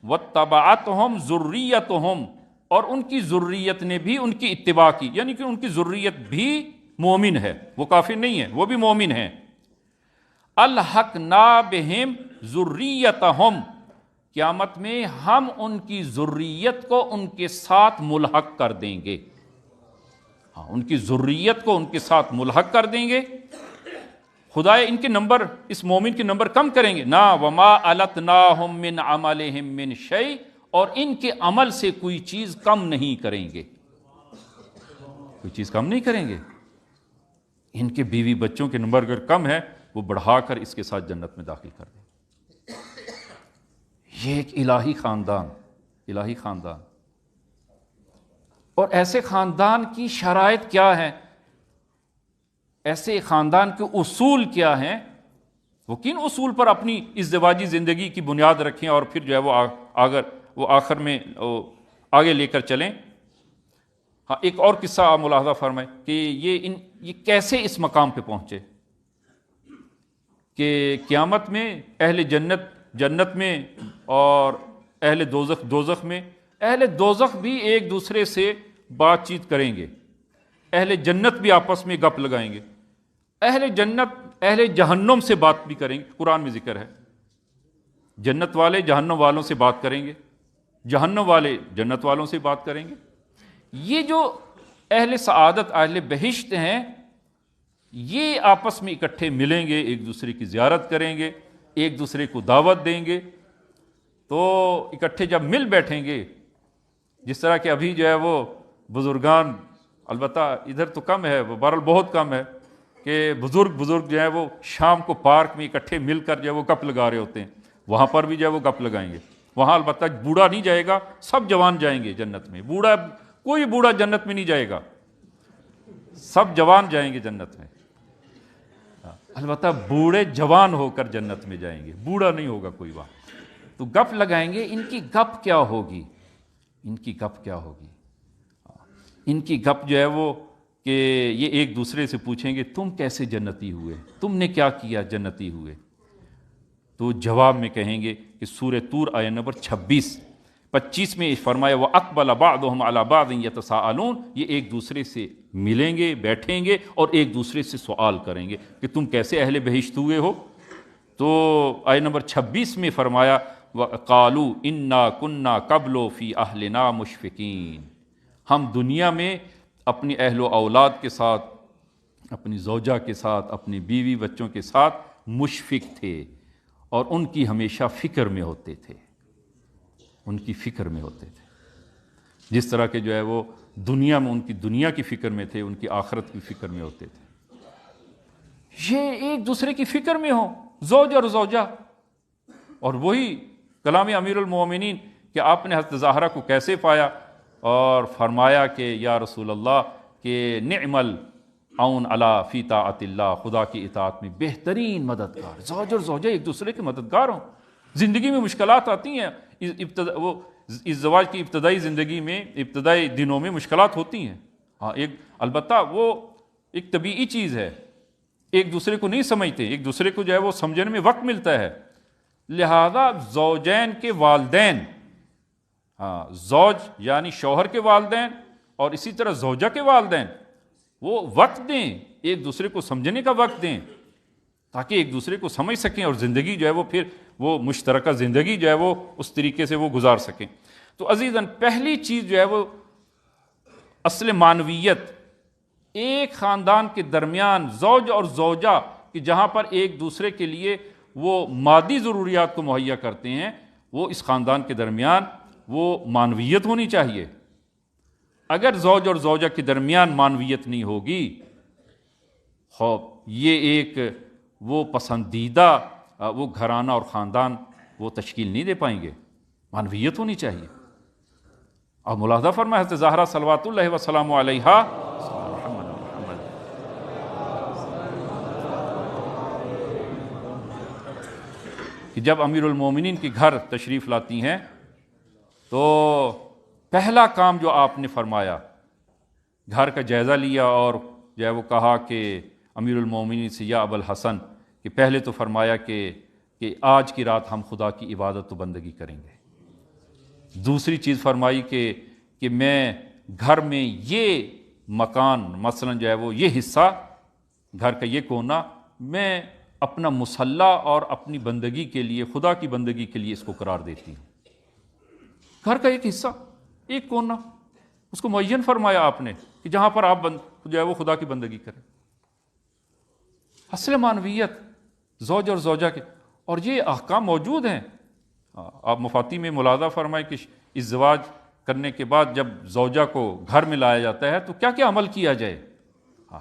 واتبعتہم ذریتہم، اور ان کی ذریت نے بھی ان کی اتباع کی، یعنی کہ ان کی ذریت بھی مومن ہے، وہ کافر نہیں ہے، وہ بھی مومن ہیں، الحقنا بہم ذریتہم، قیامت میں ہم ان کی ذریت کو ان کے ساتھ ملحق کر دیں گے. ہاں، ان کی ذریت کو ان کے ساتھ ملحق کر دیں گے. خدا ان کے نمبر، اس مومن کے نمبر کم کریں گے نا. وما التناہم من عملہم من شیء، اور ان کے عمل سے کوئی چیز کم نہیں کریں گے، کوئی چیز کم نہیں کریں گے. ان کے بیوی بچوں کے نمبر اگر کم ہے وہ بڑھا کر اس کے ساتھ جنت میں داخل کر دیں. یہ ایک الہی خاندان، الہی خاندان. اور ایسے خاندان کی شرائط کیا ہیں، ایسے خاندان کے اصول کیا ہیں، وہ کن اصول پر اپنی ازدواجی زندگی کی بنیاد رکھیں اور پھر جو ہے وہ آخر میں آگے لے کر چلیں. ہاں، ایک اور قصہ آپ ملاحظہ فرمائیں کہ یہ کیسے اس مقام پہ پہنچے کہ قیامت میں اہل جنت میں اور اہل دوزخ میں. اہل دوزخ بھی ایک دوسرے سے بات چیت کریں گے، اہل جنت بھی آپس میں گپ لگائیں گے. اہل جہنم سے بات بھی کریں گے. قرآن میں ذکر ہے جنت والے جہنم والوں سے بات کریں گے، جہنم والے جنت والوں سے بات کریں گے. یہ جو اہل سعادت، اہل بہشت ہیں، یہ آپس میں اکٹھے ملیں گے، ایک دوسرے کی زیارت کریں گے، ایک دوسرے کو دعوت دیں گے. تو اکٹھے جب مل بیٹھیں گے، جس طرح کہ ابھی جو ہے وہ بزرگان، البتہ ادھر تو کم ہے، وہ بہرحال بہت کم ہے کہ بزرگ جو ہے وہ شام کو پارک میں اکٹھے مل کر جو ہے وہ گپ لگا رہے ہوتے ہیں. وہاں پر بھی جو ہے وہ گپ لگائیں گے. وہاں البتہ بوڑھا نہیں جائے گا، سب جوان جائیں گے جنت میں. کوئی بوڑھا جنت میں نہیں جائے گا، سب جوان جائیں گے جنت میں. البتہ بوڑھے جوان ہو کر جنت میں جائیں گے، بوڑھا نہیں ہوگا کوئی وہاں. تو گپ لگائیں گے. ان کی گپ کیا ہوگی، ان کی گپ کیا ہوگی؟ ان کی گپ جو ہے وہ کہ یہ ایک دوسرے سے پوچھیں گے تم کیسے جنتی ہوئے، تم نے کیا کیا جنتی ہوئے. تو جواب میں کہیں گے کہ سورہ طور آیت نمبر 25 میں فرمایا وَأَقْبَلَ بَعْضُهُمْ عَلَى بَعْضٍ يَتَسَاءَلُونَ. یہ ایک دوسرے سے ملیں گے، بیٹھیں گے اور ایک دوسرے سے سوال کریں گے کہ تم کیسے اہل بہشت ہوئے ہو. تو آیت نمبر 26 میں فرمایا وَقَالُوا إِنَّا كُنَّا قَبْلُ فِي أَهْلِنَا مُشْفِقِينَ. ہم دنیا میں اپنی اہل و اولاد کے ساتھ، اپنی زوجہ کے ساتھ، اپنی بیوی بچوں کے ساتھ مشفق تھے اور ان کی ہمیشہ فکر میں ہوتے تھے، ان کی فکر میں ہوتے تھے. جس طرح کہ جو ہے وہ دنیا میں ان کی دنیا کی فکر میں تھے، ان کی آخرت کی فکر میں ہوتے تھے. یہ ایک دوسرے کی فکر میں ہوں، زوج اور زوجہ. اور وہی کلام امیر المومنین کہ آپ نے حضرت زہرا کو کیسے پایا، اور فرمایا کہ یا رسول اللہ کہ نعم العون علی فی طاعت اللہ، خدا کی اطاعت میں بہترین مددگار. زوج اور زوجہ ایک دوسرے کے مددگار ہوں. زندگی میں مشکلات آتی ہیں، وہ ازدواج کی ابتدائی زندگی میں، ابتدائی دنوں میں مشکلات ہوتی ہیں. ہاں، البتہ وہ ایک طبیعی چیز ہے. ایک دوسرے کو نہیں سمجھتے، ایک دوسرے کو جو ہے وہ سمجھنے میں وقت ملتا ہے. لہذا زوجین کے والدین، ہاں، زوج یعنی شوہر کے والدین اور اسی طرح زوجہ کے والدین، وہ وقت دیں، ایک دوسرے کو سمجھنے کا وقت دیں تاکہ ایک دوسرے کو سمجھ سکیں اور زندگی جو ہے وہ پھر وہ مشترکہ زندگی جو ہے وہ اس طریقے سے وہ گزار سکیں. تو عزیزاً، پہلی چیز جو ہے وہ اصل معنویت ایک خاندان کے درمیان زوج اور زوجہ کہ جہاں پر ایک دوسرے کے لیے وہ مادی ضروریات کو مہیا کرتے ہیں، وہ اس خاندان کے درمیان وہ معنویت ہونی چاہیے. اگر زوج اور زوجہ کے درمیان معنویت نہیں ہوگی، یہ ایک وہ پسندیدہ وہ گھرانہ اور خاندان وہ تشکیل نہیں دے پائیں گے. معنویت ہونی چاہیے. اور ملاحظہ فرمائے حضرت زہرا صلوات اللہ وسلام علیہا کہ جب امیر المومنین کے گھر تشریف لاتی ہیں تو پہلا کام جو آپ نے فرمایا، گھر کا جائزہ لیا اور جو ہے وہ کہا کہ امیر المومنین سے یا ابو الحسن کہ پہلے تو فرمایا کہ آج کی رات ہم خدا کی عبادت و بندگی کریں گے. دوسری چیز فرمائی کہ میں گھر میں یہ مکان مثلا جو ہے وہ یہ حصہ گھر کا یہ کونا میں اپنا مسلح اور اپنی بندگی کے لیے، خدا کی بندگی کے لیے اس کو قرار دیتی ہیں۔ گھر کا ایک حصہ، ایک کونا، اس کو معین فرمایا آپ نے کہ جہاں پر آپ جو ہے وہ خدا کی بندگی کریں۔ اصل معنویت زوج اور زوجہ کے، اور یہ احکام موجود ہیں۔ آپ مفاتی میں ملاحظہ فرمائیں کہ ازدواج کرنے کے بعد جب زوجہ کو گھر میں لایا جاتا ہے تو کیا کیا عمل کیا جائے،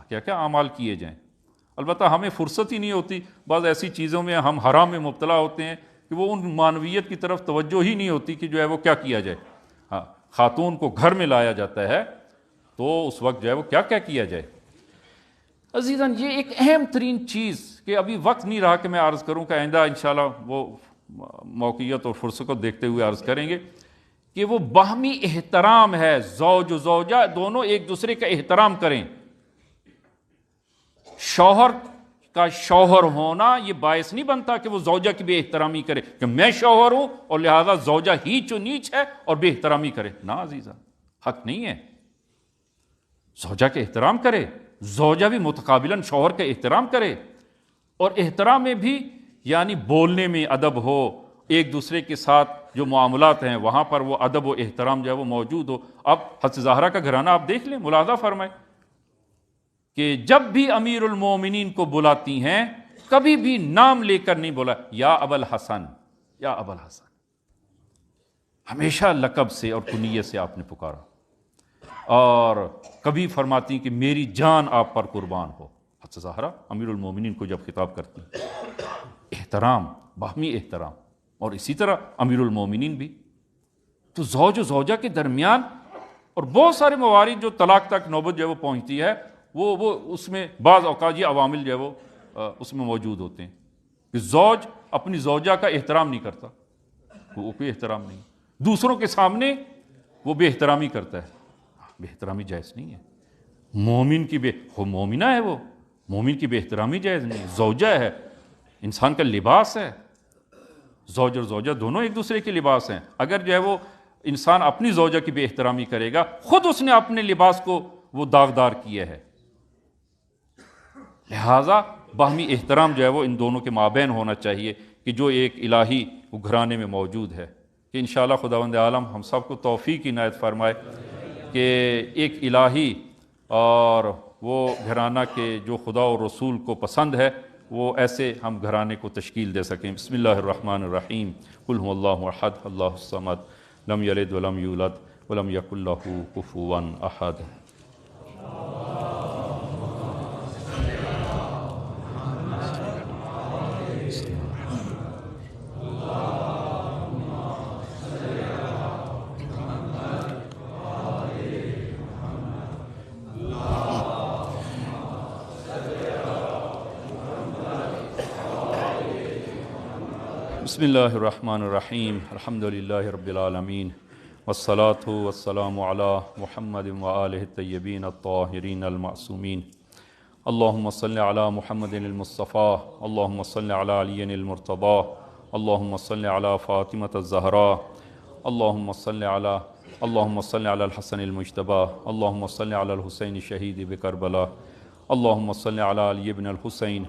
کیا کیا اعمال کیے جائیں۔ البتہ ہمیں فرصت ہی نہیں ہوتی، بعض ایسی چیزوں میں ہم حرام میں مبتلا ہوتے ہیں کہ وہ ان معنویت کی طرف توجہ ہی نہیں ہوتی کہ جو ہے وہ کیا کیا جائے۔ خاتون کو گھر میں لایا جاتا ہے تو اس وقت جو ہے وہ کیا کیا کیا جائے۔ عزیزاً یہ ایک اہم ترین چیز کہ ابھی وقت نہیں رہا کہ میں عرض کروں، کہ آئندہ انشاءاللہ وہ موقعیت اور فرصت کو دیکھتے ہوئے عرض کریں گے کہ وہ باہمی احترام ہے۔ زوج و زوجہ دونوں ایک دوسرے کا احترام کریں۔ شوہر کا شوہر ہونا یہ باعث نہیں بنتا کہ وہ زوجہ کی بے احترامی کرے کہ میں شوہر ہوں اور لہذا زوجہ ہی چو نیچ ہے اور بے احترامی کرے۔ نا عزیزہ، حق نہیں ہے۔ زوجہ کے احترام کرے، زوجہ بھی متقابلاً شوہر کا احترام کرے، اور احترام میں بھی یعنی بولنے میں ادب ہو، ایک دوسرے کے ساتھ جو معاملات ہیں وہاں پر وہ ادب و احترام جو ہے وہ موجود ہو۔ اب حضرت زہرا کا گھرانہ آپ دیکھ لیں، ملاحظہ فرمائیں کہ جب بھی امیر المومنین کو بلاتی ہیں کبھی بھی نام لے کر نہیں بولا یا ابا الحسن، یا ابا الحسن، ہمیشہ لقب سے اور کنیت سے آپ نے پکارا، اور کبھی فرماتی کہ میری جان آپ پر قربان ہو۔ حضرت زہرا امیر المومنین کو جب خطاب کرتی ہیں، احترام، باہمی احترام، اور اسی طرح امیر المومنین بھی۔ تو زوج و زوجہ کے درمیان، اور بہت سارے موارد جو طلاق تک نوبت جو ہے وہ پہنچتی ہے، وہ اس میں بعض اوقات یہ عوامل جو ہے وہ اس میں موجود ہوتے ہیں کہ زوج اپنی زوجہ کا احترام نہیں کرتا، وہ کوئی احترام نہیں، دوسروں کے سامنے وہ بے احترامی کرتا ہے۔ بے احترامی جائز نہیں ہے۔ مومن کی مومنہ ہے، وہ مومن کی بے احترامی جائز نہیں ہے۔ زوجہ ہے، انسان کا لباس ہے، زوج اور زوجہ دونوں ایک دوسرے کے لباس ہیں۔ اگر جو ہے وہ انسان اپنی زوجہ کی بے احترامی کرے گا، خود اس نے اپنے لباس کو وہ داغدار کیا ہے۔ لہٰذا باہمی احترام جو ہے وہ ان دونوں کے مابین ہونا چاہیے کہ جو ایک الہی وہ گھرانے میں موجود ہے۔ کہ انشاءاللہ خداوند عالم ہم سب کو توفیق عنایت فرمائے کہ ایک الہی اور وہ گھرانہ کے جو خدا و رسول کو پسند ہے، وہ ایسے ہم گھرانے کو تشکیل دے سکیں۔ بسم اللہ الرحمن الرحیم، قل هو اللہ احد اللہ الصمد لم یلد ولم یولد ولم یکن لہ کفوا احد۔ بسم اللہ الرحمن الرحیم، الحمد للہ رب العالمین، والصلاة والسلام علی محمد وآلہ الطیبین الطاہرین المعصومین۔ اللہم صلی علی محمد المصطفیٰ، اللہم صلی علی علی المرتضیٰ، اللہم صلی علی فاطمة الزہراء، اللہم صلی علی الحسن المجتبیٰ، اللہم صلی علی الحسین شہید بکربلا، اللہم صلی علی علی بن الحسین،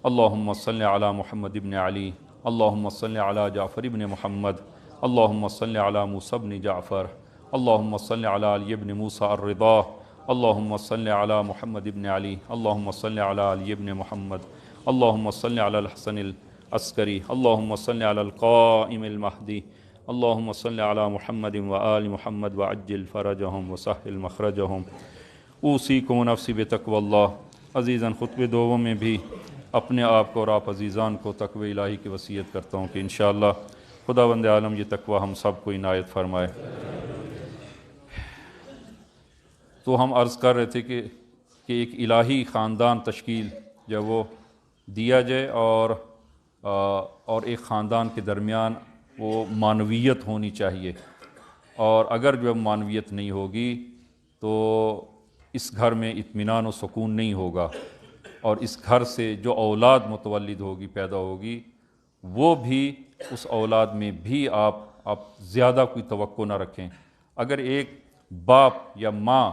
اللہم صلی علی محمد بن علی، اللہم صلی علی جعفر بن محمد، اللہم صلی علی موسیٰ بن جعفر، اللہم صلی علی علی بن موسیٰ الرضا، اللہم صلی علی محمد بن علی، اللہم صلی علی علی بن محمد، اللہم صلی علی الحسن العسکری، اللہم صلی علی القائم المہدی، اللہم صلی علی محمد وآل محمد وعجل فرجہم وسہل مخرجہم۔ اوصیکم ونفسی بتقوی اللہ۔ عزیزاً خطبہ دوم میں بھی اپنے آپ کو اور آپ عزیزان کو تقوی الہی کی وصیت کرتا ہوں کہ انشاءاللہ خداوند عالم یہ تقوی ہم سب کو عنایت فرمائے۔ تو ہم عرض کر رہے تھے کہ ایک الہی خاندان تشکیل جو وہ دیا جائے، اور ایک خاندان کے درمیان وہ معنویت ہونی چاہیے، اور اگر جو معنویت نہیں ہوگی تو اس گھر میں اطمینان و سکون نہیں ہوگا، اور اس گھر سے جو اولاد متولد ہوگی، پیدا ہوگی، وہ بھی اس اولاد میں بھی آپ زیادہ کوئی توقع نہ رکھیں۔ اگر ایک باپ یا ماں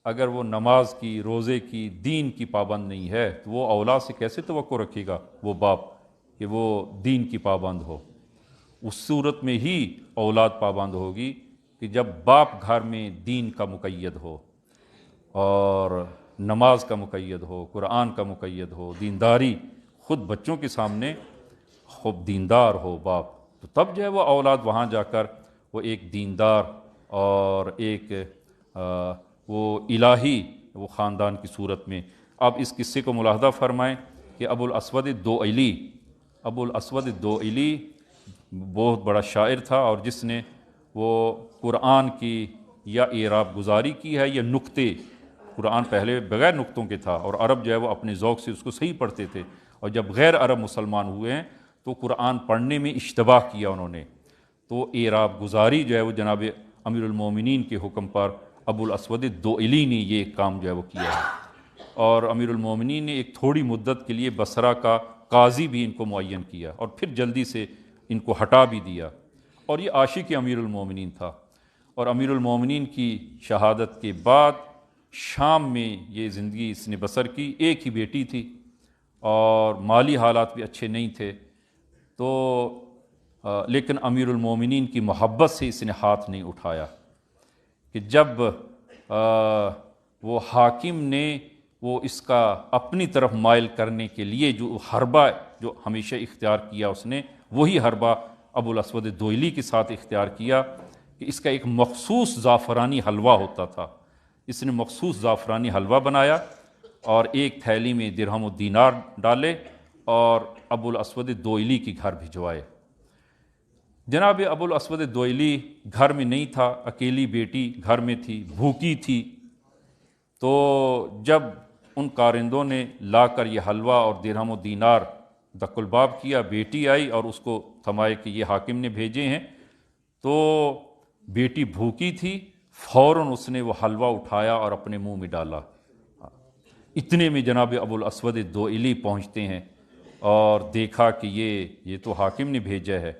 اگر وہ نماز کی، روزے کی، دین کی پابند نہیں ہے تو وہ اولاد سے کیسے توقع رکھے گا وہ باپ کہ وہ دین کی پابند ہو؟ اس صورت میں ہی اولاد پابند ہوگی کہ جب باپ گھر میں دین کا مقید ہو اور نماز کا مقید ہو، قرآن کا مقید ہو، دینداری خود بچوں کے سامنے خوب دیندار ہو باپ، تو تب جو ہے وہ اولاد وہاں جا کر وہ ایک دیندار اور ایک وہ الہی وہ خاندان کی صورت میں۔ آپ اس قصے کو ملاحظہ فرمائیں کہ ابو الاسود الدؤلی بہت بڑا شاعر تھا، اور جس نے وہ قرآن کی یا اعراب گزاری کی ہے یا نقطے، قرآن پہلے بغیر نقطوں کے تھا اور عرب جو ہے وہ اپنے ذوق سے اس کو صحیح پڑھتے تھے، اور جب غیر عرب مسلمان ہوئے ہیں تو قرآن پڑھنے میں اشتباہ کیا انہوں نے، تو اعراب گزاری جو ہے وہ جناب امیر المومنین کے حکم پر ابو الاسود الدؤلی نے یہ کام جو ہے وہ کیا ہے، اور امیر المومنین نے ایک تھوڑی مدت کے لیے بصرہ کا قاضی بھی ان کو معین کیا اور پھر جلدی سے ان کو ہٹا بھی دیا، اور یہ عاشق امیر المومنین تھا۔ اور امیر المومنین کی شہادت کے بعد شام میں یہ زندگی اس نے بسر کی، ایک ہی بیٹی تھی اور مالی حالات بھی اچھے نہیں تھے، تو لیکن امیر المومنین کی محبت سے اس نے ہاتھ نہیں اٹھایا کہ جب وہ حاکم نے وہ اس کا اپنی طرف مائل کرنے کے لیے جو حربہ جو ہمیشہ اختیار کیا اس نے، وہی حربہ ابو الاسود الدؤلی کے ساتھ اختیار کیا کہ اس کا ایک مخصوص زعفرانی حلوہ ہوتا تھا، اس نے مخصوص زعفرانی حلوہ بنایا اور ایک تھیلی میں درہم و دینار ڈالے اور ابو الاسود الدؤلی کے گھر بھجوائے۔ جناب ابو الاسود الدؤلی گھر میں نہیں تھا، اکیلی بیٹی گھر میں تھی، بھوکی تھی، تو جب ان کارندوں نے لا کر یہ حلوہ اور درہم و دینار دق الباب کیا، بیٹی آئی اور اس کو تھمائے کہ یہ حاکم نے بھیجے ہیں، تو بیٹی بھوکی تھی، فوراً اس نے وہ حلوہ اٹھایا اور اپنے منہ میں ڈالا۔ اتنے میں جناب ابو الاسود الدؤلی پہنچتے ہیں اور دیکھا کہ یہ تو حاکم نے بھیجا ہے،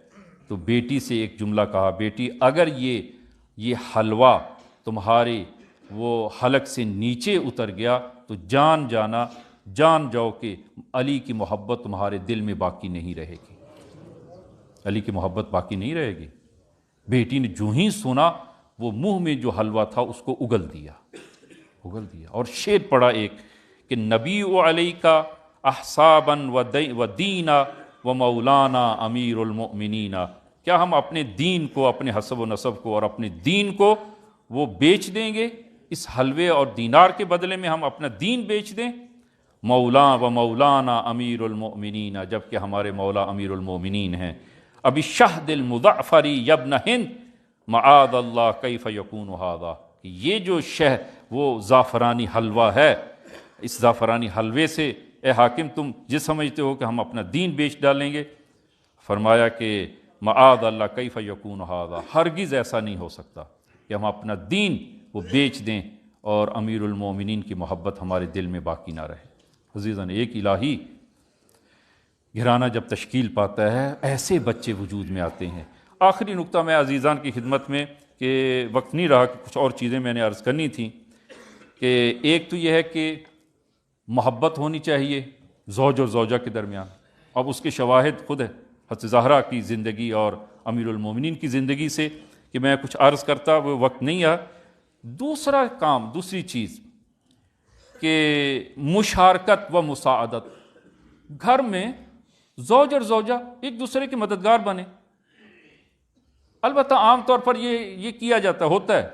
تو بیٹی سے ایک جملہ کہا، بیٹی اگر یہ حلوہ تمہارے وہ حلق سے نیچے اتر گیا تو جان جاؤ کہ علی کی محبت تمہارے دل میں باقی نہیں رہے گی، علی کی محبت باقی نہیں رہے گی۔ بیٹی نے جو ہی سنا وہ منہ میں جو حلوہ تھا اس کو اگل دیا اور شعر پڑا ایک کہ نبی علیہ کا احساباً و دینا و مولانا امیر المؤمنین، کیا ہم اپنے دین کو، اپنے حسب و نسب کو اور اپنے دین کو وہ بیچ دیں گے؟ اس حلوے اور دینار کے بدلے میں ہم اپنا دین بیچ دیں؟ مولانا امیر المؤمنین، جبکہ ہمارے مولا امیر المؤمنین ہیں۔ ابی الشہد المظعفری یبن ہند معاذ اللہ کیف یکون ھذا، یہ جو وہ زعفرانی حلوہ ہے، اس زعفرانی حلوے سے اے حاکم تم یہ سمجھتے ہو کہ ہم اپنا دین بیچ ڈالیں گے؟ فرمایا کہ معاذ اللہ کیف یکون ھذا، ہرگز ایسا نہیں ہو سکتا کہ ہم اپنا دین وہ بیچ دیں اور امیر المومنین کی محبت ہمارے دل میں باقی نہ رہے۔ عزیزاً، ایک الہی گھرانہ جب تشکیل پاتا ہے ایسے بچے وجود میں آتے ہیں۔ آخری نقطہ میں عزیزان کی خدمت میں، کہ وقت نہیں رہا کہ کچھ اور چیزیں میں نے عرض کرنی تھیں، کہ ایک تو یہ ہے کہ محبت ہونی چاہیے زوج اور زوجہ کے درمیان، اب اس کے شواہد خود ہے حضرت زہرا کی زندگی اور امیر المومنین کی زندگی سے کہ میں کچھ عرض کرتا وہ وقت نہیں آ۔ دوسری چیز کہ مشارکت و مساعدت، گھر میں زوج اور زوجہ ایک دوسرے کے مددگار بنے۔ البتہ عام طور پر یہ کیا جاتا ہوتا ہے،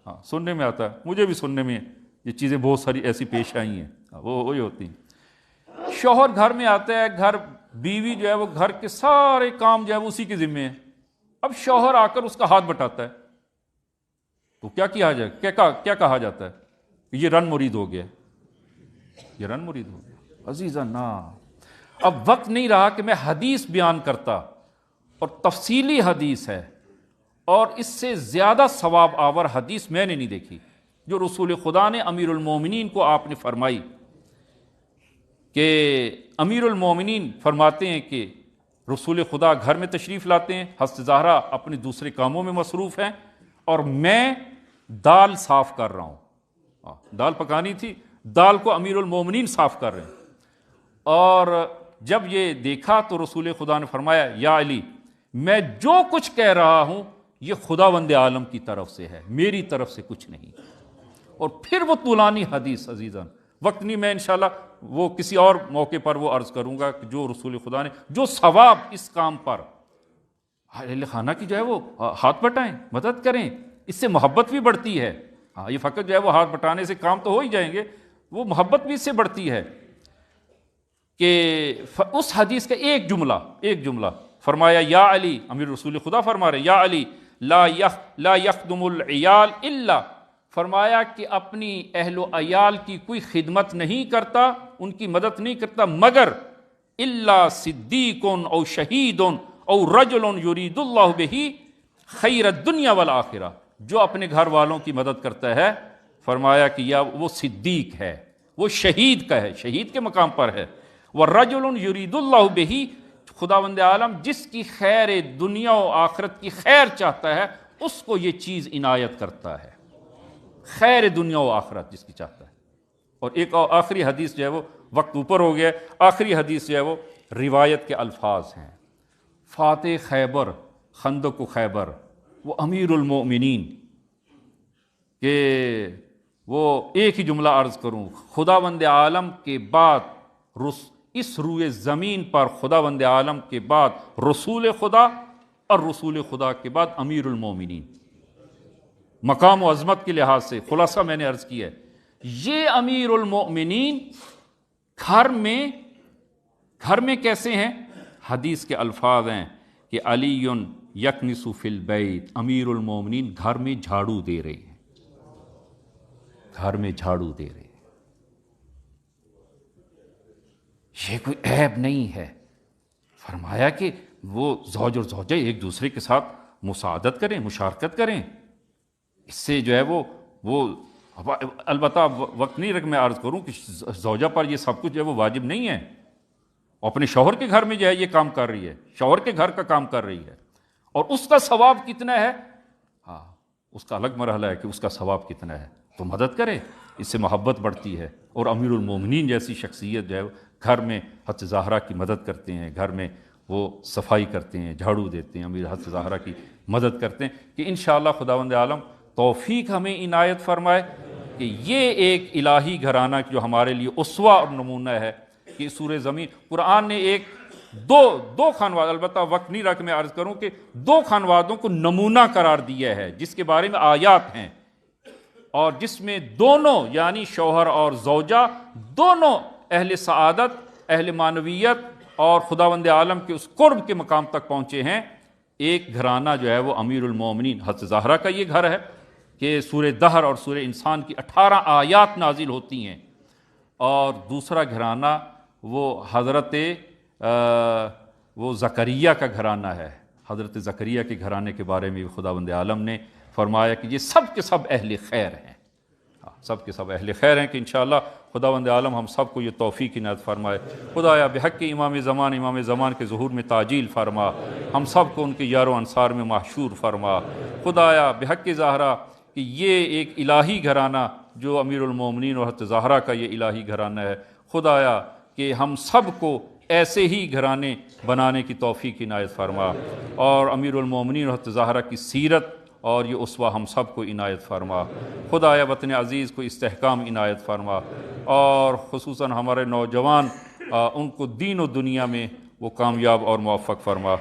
ہاں سننے میں آتا ہے، مجھے بھی سننے میں یہ چیزیں بہت ساری ایسی پیش آئی ہیں، وہی ہوتی ہیں۔ شوہر گھر میں آتا ہے، گھر بیوی جو ہے وہ گھر کے سارے کام جو ہے وہ اسی کے ذمے ہیں، اب شوہر آ کر اس کا ہاتھ بٹاتا ہے تو کیا کہا جاتا ہے؟ یہ رن مرید ہو گیا، یہ رن مرید ہو گیا۔ عزیزاً نا، اب وقت نہیں رہا کہ میں حدیث بیان کرتا، اور تفصیلی حدیث ہے، اور اس سے زیادہ ثواب آور حدیث میں نے نہیں دیکھی جو رسول خدا نے امیر المومنین کو آپ نے فرمائی کہ امیر المومنین فرماتے ہیں کہ رسول خدا گھر میں تشریف لاتے ہیں، حضرت زہرا اپنے دوسرے کاموں میں مصروف ہیں، اور میں دال صاف کر رہا ہوں، دال پکانی تھی، دال کو امیر المومنین صاف کر رہے ہیں، اور جب یہ دیکھا تو رسول خدا نے فرمایا یا علی، میں جو کچھ کہہ رہا ہوں یہ خداوند عالم کی طرف سے ہے، میری طرف سے کچھ نہیں۔ اور پھر وہ طولانی حدیث، عزیزان وقت نہیں، میں انشاءاللہ وہ کسی اور موقع پر وہ عرض کروں گا کہ جو رسول خدا نے جو ثواب اس کام پر، اہل خانہ کی جو ہے وہ ہاتھ بٹائیں، مدد کریں، اس سے محبت بھی بڑھتی ہے۔ یہ فقط جو ہے وہ ہاتھ بٹانے سے کام تو ہو ہی جائیں گے، وہ محبت بھی اس سے بڑھتی ہے کہ اس حدیث کا ایک جملہ فرمایا یا علی، امیر رسول خدا فرما رہے یا علی لا یخدم العیال الا، فرمایا کہ اپنی اہل و عیال کی کوئی خدمت نہیں کرتا، ان کی مدد نہیں کرتا، مگر الا صدیق او شہید او رجل یرید اللہ بہ خیر الدنیا والآخرہ، جو اپنے گھر والوں کی مدد کرتا ہے، فرمایا کہ یا وہ صدیق ہے، وہ شہید کا ہے، شہید کے مقام پر ہے، وَرَجُلٌ يُرِيدُ اللَّهُ بِهِ، خداوند عالم جس کی خیر دنیا و آخرت کی خیر چاہتا ہے اس کو یہ چیز عنایت کرتا ہے، خیر دنیا و آخرت جس کی چاہتا ہے۔ اور ایک آخری حدیث جو ہے وہ، وقت اوپر ہو گیا، آخری حدیث جو ہے وہ روایت کے الفاظ ہیں، فاتح خیبر، خندق و خیبر، وہ امیر المؤمنین، کہ وہ ایک ہی جملہ عرض کروں، خداوند عالم کے بعد اس روئے زمین پر خداوند عالم کے بعد رسول خدا، اور رسول خدا کے بعد امیر المومنین، مقام و عظمت کے لحاظ سے خلاصہ میں نے عرض کیا ہے۔ یہ امیر المومنین گھر میں کیسے ہیں؟ حدیث کے الفاظ ہیں کہ علی یکنس فی البیت، امیر المومنین گھر میں جھاڑو دے رہے ہیں، گھر میں جھاڑو دے رہے ہیں، یہ کوئی عیب نہیں ہے۔ فرمایا کہ وہ زوج اور زوجہ ایک دوسرے کے ساتھ مساعدت کریں، مشارکت کریں، اس سے جو ہے وہ البتہ وقت نہیں رکھ میں عرض کروں کہ زوجہ پر یہ سب کچھ جو ہے وہ واجب نہیں ہے، اپنے شوہر کے گھر میں جو ہے یہ کام کر رہی ہے، شوہر کے گھر کا کام کر رہی ہے، اور اس کا ثواب کتنا ہے، اس کا الگ مرحلہ ہے کہ اس کا ثواب کتنا ہے، تو مدد کرے، اس سے محبت بڑھتی ہے۔ اور امیر المومنین جیسی شخصیت جو ہے گھر میں حضرت زہرا کی مدد کرتے ہیں، گھر میں وہ صفائی کرتے ہیں، جھاڑو دیتے ہیں، امیر حضرت زہرا کی مدد کرتے ہیں، کہ انشاءاللہ خداوند عالم توفیق ہمیں عنایت فرمائے کہ یہ ایک الہی گھرانہ جو ہمارے لیے اسوہ اور نمونہ ہے، کہ سورہ زمین، قرآن نے ایک دو خانواد، البتہ وقت نہیں رکھ میں عرض کروں کہ 2 خانوادوں کو نمونہ قرار دیا ہے جس کے بارے میں آیات ہیں، اور جس میں دونوں یعنی شوہر اور زوجہ دونوں اہل سعادت، اہل معنویت اور خداوند عالم کے اس قرب کے مقام تک پہنچے ہیں۔ ایک گھرانہ جو ہے وہ امیر المومنین حضرت زہرا کا یہ گھر ہے کہ سورہ دہر اور سورہ انسان کی 18 آیات نازل ہوتی ہیں، اور دوسرا گھرانہ وہ حضرت زکریا کا گھرانہ ہے۔ حضرت زکریا کے گھرانے کے بارے میں خداوند عالم نے فرمایا کہ یہ سب کے سب اہل خیر ہیں، سب کے سب اہل خیر ہیں، کہ انشاءاللہ خداوند عالم ہم سب کو یہ توفیق عنایت فرمائے۔ خدایا بحق امام زمان کے ظہور میں تعجیل فرما، ہم سب کو ان کے یار و انصار میں محشور فرما۔ خدایا بحق زہرا کہ یہ ایک الہی گھرانہ جو امیر المومنین اور حضرت زہرا کا یہ الہی گھرانہ ہے، خدایا کہ ہم سب کو ایسے ہی گھرانے بنانے کی توفیق عنایت فرما، اور امیر المومنین اور حضرت زہرا کی سیرت اور یہ اسوہ ہم سب کو عنایت فرما۔ خدایا وطن عزیز کو استحکام عنایت فرما، اور خصوصاً ہمارے نوجوان ان کو دین و دنیا میں وہ کامیاب اور موفق فرما۔